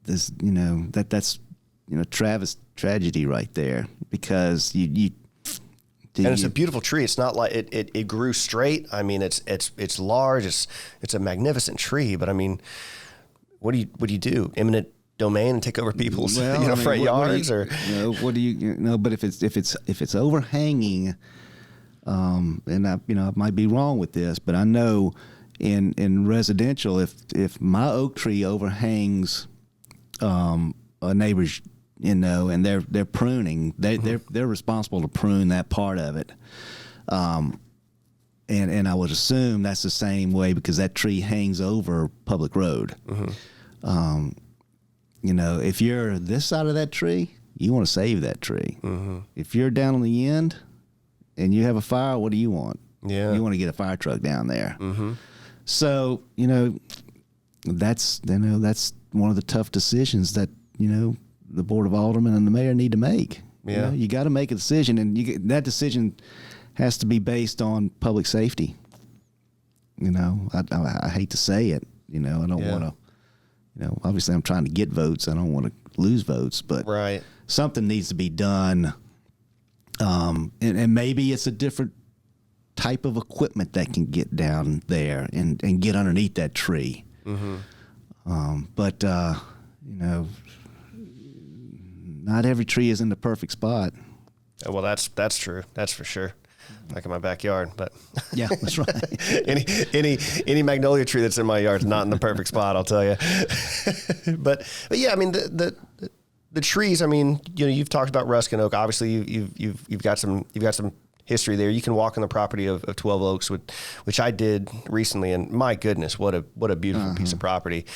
this that's Travis tragedy right there, because you and it's a beautiful tree. It's not like it grew straight. I mean, it's large. It's a magnificent tree. But I mean, what do you do? Eminent domain and take over people's front yards, or what do you But if it's overhanging, and I might be wrong with this, but I know in residential, if my oak tree overhangs a neighbor's, and they're pruning, they're responsible to prune that part of it, and I would assume that's the same way because that tree hangs over public road. If you're this side of that tree, you want to save that tree. If you're down on the end and you have a fire, what do you want? Yeah, you want to get a fire truck down there. So that's one of the tough decisions that the Board of Aldermen and the mayor need to make. Yeah, you got to make a decision, and that decision has to be based on public safety. I hate to say it. I don't want to. Obviously I'm trying to get votes. I don't want to lose votes, but right. Something needs to be done. And maybe it's a different type of equipment that can get down there and get underneath that tree. But not every tree is in the perfect spot. Well, that's true. That's for sure. Like in my backyard, but yeah, that's right. any magnolia tree that's in my yard is not in the perfect spot, I'll tell you. but yeah, I mean the trees. I mean, you've talked about Ruskin Oak. Obviously, you've got some history there. You can walk on the property of 12 Oaks, which I did recently, and my goodness, what a beautiful piece of property.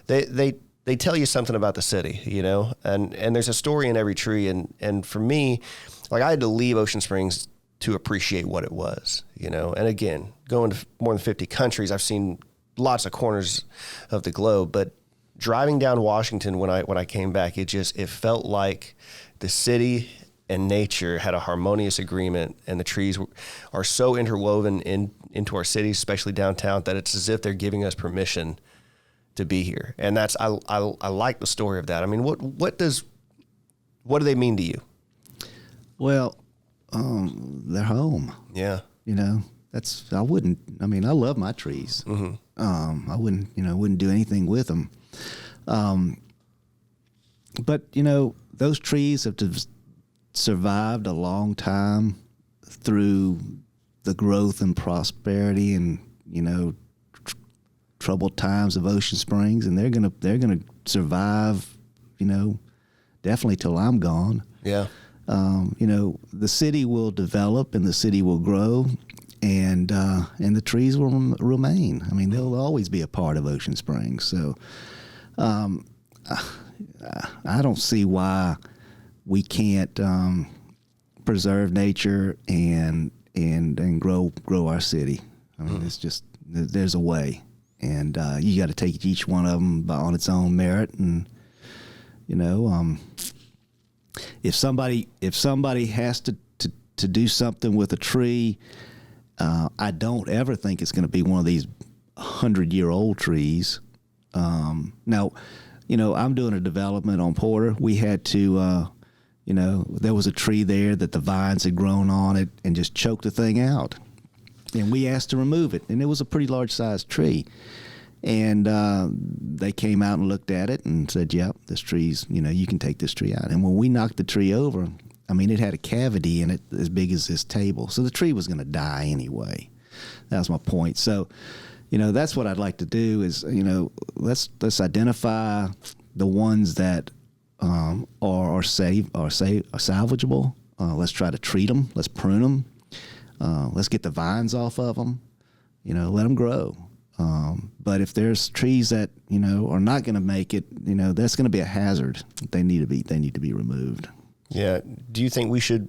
They tell you something about the city, and there's a story in every tree. And for me, like, I had to leave Ocean Springs to appreciate what it was, and again, going to more than 50 countries, I've seen lots of corners of the globe, but driving down Washington when I came back, it felt like the city and nature had a harmonious agreement, and the trees are so interwoven into our cities, especially downtown, that it's as if they're giving us permission to be here. And that's, I like the story of that. I mean, what do they mean to you? Well, they're home. Yeah. I love my trees. I wouldn't do anything with them. But those trees have survived a long time through the growth and prosperity and, troubled times of Ocean Springs, and they're gonna survive, definitely till I'm gone. Yeah. The city will develop and the city will grow, and the trees will remain. I mean, they'll always be a part of Ocean Springs. So, I don't see why we can't preserve nature and grow our city. I mean, it's just, there's a way, and you got to take each one of them on its own merit. And if somebody has to do something with a tree, I don't ever think it's going to be one of these 100-year-old trees. Now, I'm doing a development on Porter. We had to, there was a tree there that the vines had grown on it and just choked the thing out. And we asked to remove it, and it was a pretty large-sized tree. And they came out and looked at it and said, yep, this tree's, you can take this tree out. And when we knocked the tree over, I mean, it had a cavity in it as big as this table. So the tree was going to die anyway. That was my point. So, that's what I'd like to do is, let's identify the ones that are salvageable. Let's try to treat them. Let's prune them. Let's get the vines off of them. Let them grow. But if there's trees that are not going to make it, that's going to be a hazard. They need to be removed. Yeah. Do you think we should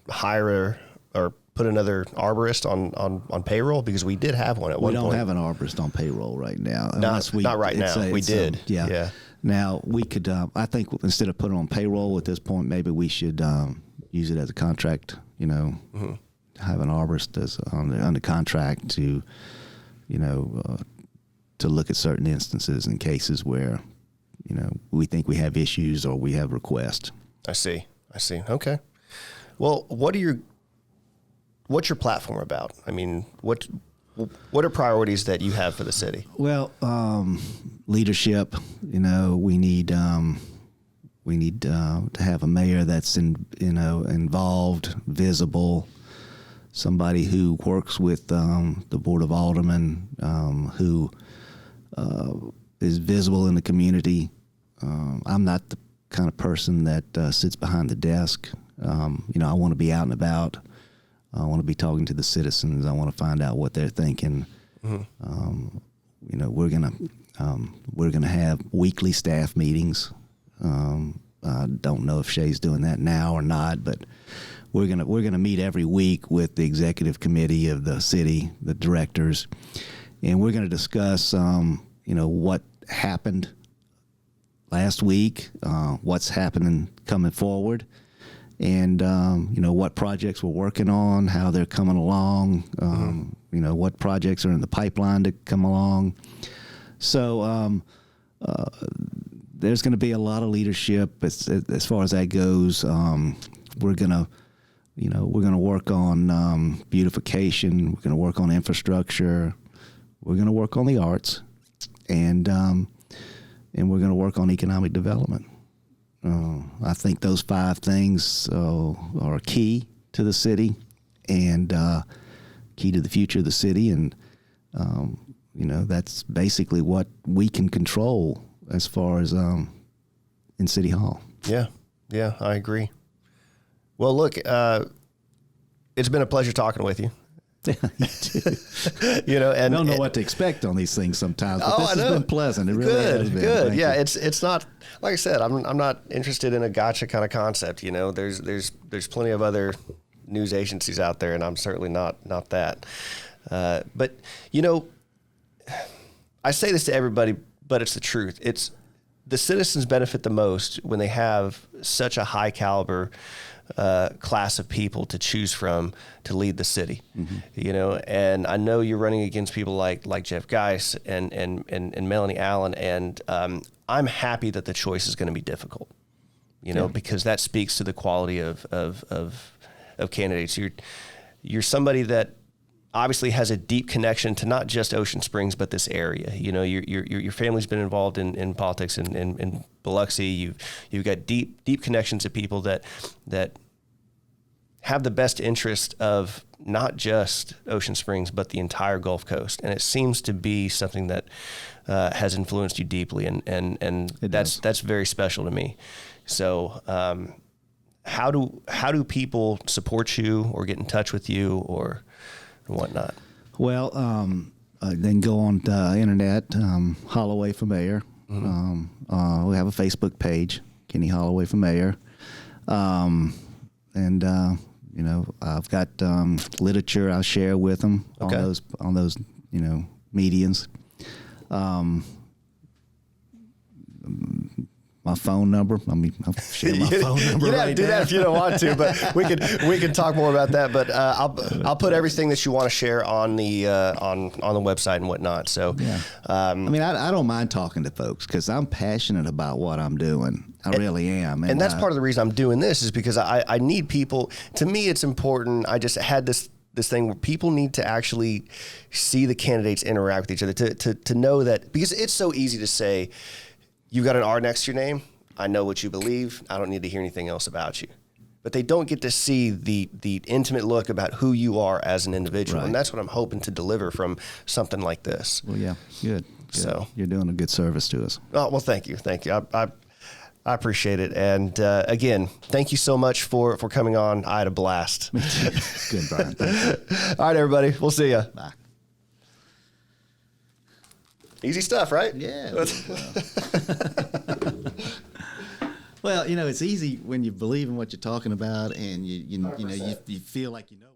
hire or put another arborist on payroll? Because we did have one at one point. We don't have an arborist on payroll right now. Not right now. We did. Yeah. Now we could. I think instead of putting it on payroll at this point, maybe we should use it as a contract. Have an arborist under contract to, to look at certain instances and cases where, we think we have issues or we have requests. I see. Okay. Well, what's your platform about? I mean, what are priorities that you have for the city? Well, leadership. We need to have a mayor that's involved, visible, somebody who works with the Board of Aldermen, who is visible in the community. I'm not the kind of person that sits behind the desk. I want to be out and about. I want to be talking to the citizens. I want to find out what they're thinking. We're gonna have weekly staff meetings. I don't know if Shay's doing that now or not, but we're gonna meet every week with the executive committee of the city, the directors, and we're gonna discuss what happened last week, what's happening coming forward, and what projects we're working on, how they're coming along, what projects are in the pipeline to come along. So there's going to be a lot of leadership as far as that goes. We're gonna work on beautification. We're gonna work on infrastructure. We're gonna work on the arts, and we're going to work on economic development. I think those 5 things are key to the city and key to the future of the city. And, that's basically what we can control as far as in City Hall. Yeah, I agree. Well, look, it's been a pleasure talking with you. And I don't know what to expect on these things sometimes, but this has been pleasant. It really has been. Good. Yeah, it's not, like I said, I'm not interested in a gotcha kind of concept. There's plenty of other news agencies out there, and I'm certainly not that. But I say this to everybody, but it's the truth. It's the citizens benefit the most when they have such a high caliber class of people to choose from to lead the city. And I know you're running against people like Jeff Geis and Melanie Allen, and I'm happy that the choice is going to be difficult, because that speaks to the quality of candidates. You're somebody that obviously has a deep connection to not just Ocean Springs, but this area. Your family's been involved in politics in Biloxi. You've got deep connections to people that have the best interest of not just Ocean Springs, but the entire Gulf Coast. And it seems to be something that has influenced you deeply, and that's very special to me. So how do people support you or get in touch with you or whatnot? Well, then go on the internet, Holloway for Mayor. We have a Facebook page, Kenny Holloway for Mayor. And you know, I've got literature I'll share with them on those you know, mediums. My phone number. I mean, I'll share my phone number. You don't have to do that if you don't want to, but we can talk more about that. But I'll put everything that you want to share on the on the website and whatnot. So yeah. I mean, I don't mind talking to folks because I'm passionate about what I'm doing. I really am. And that's part of the reason I'm doing this is because I need people. To me, it's important. I just had this thing where people need to actually see the candidates interact with each other to know that, because it's so easy to say, you got an R next to your name, I know what you believe, I don't need to hear anything else about you. But they don't get to see the intimate look about who you are as an individual. Right. And that's what I'm hoping to deliver from something like this. Well, yeah, good. So you're doing a good service to us. Oh, well, thank you. I appreciate it. And again, thank you so much for coming on. I had a blast. Good, Brian. Thank you. All right, everybody. We'll see you. Bye. Easy stuff, right? Yeah. Well, you know, it's easy when you believe in what you're talking about and you know, you feel like you know.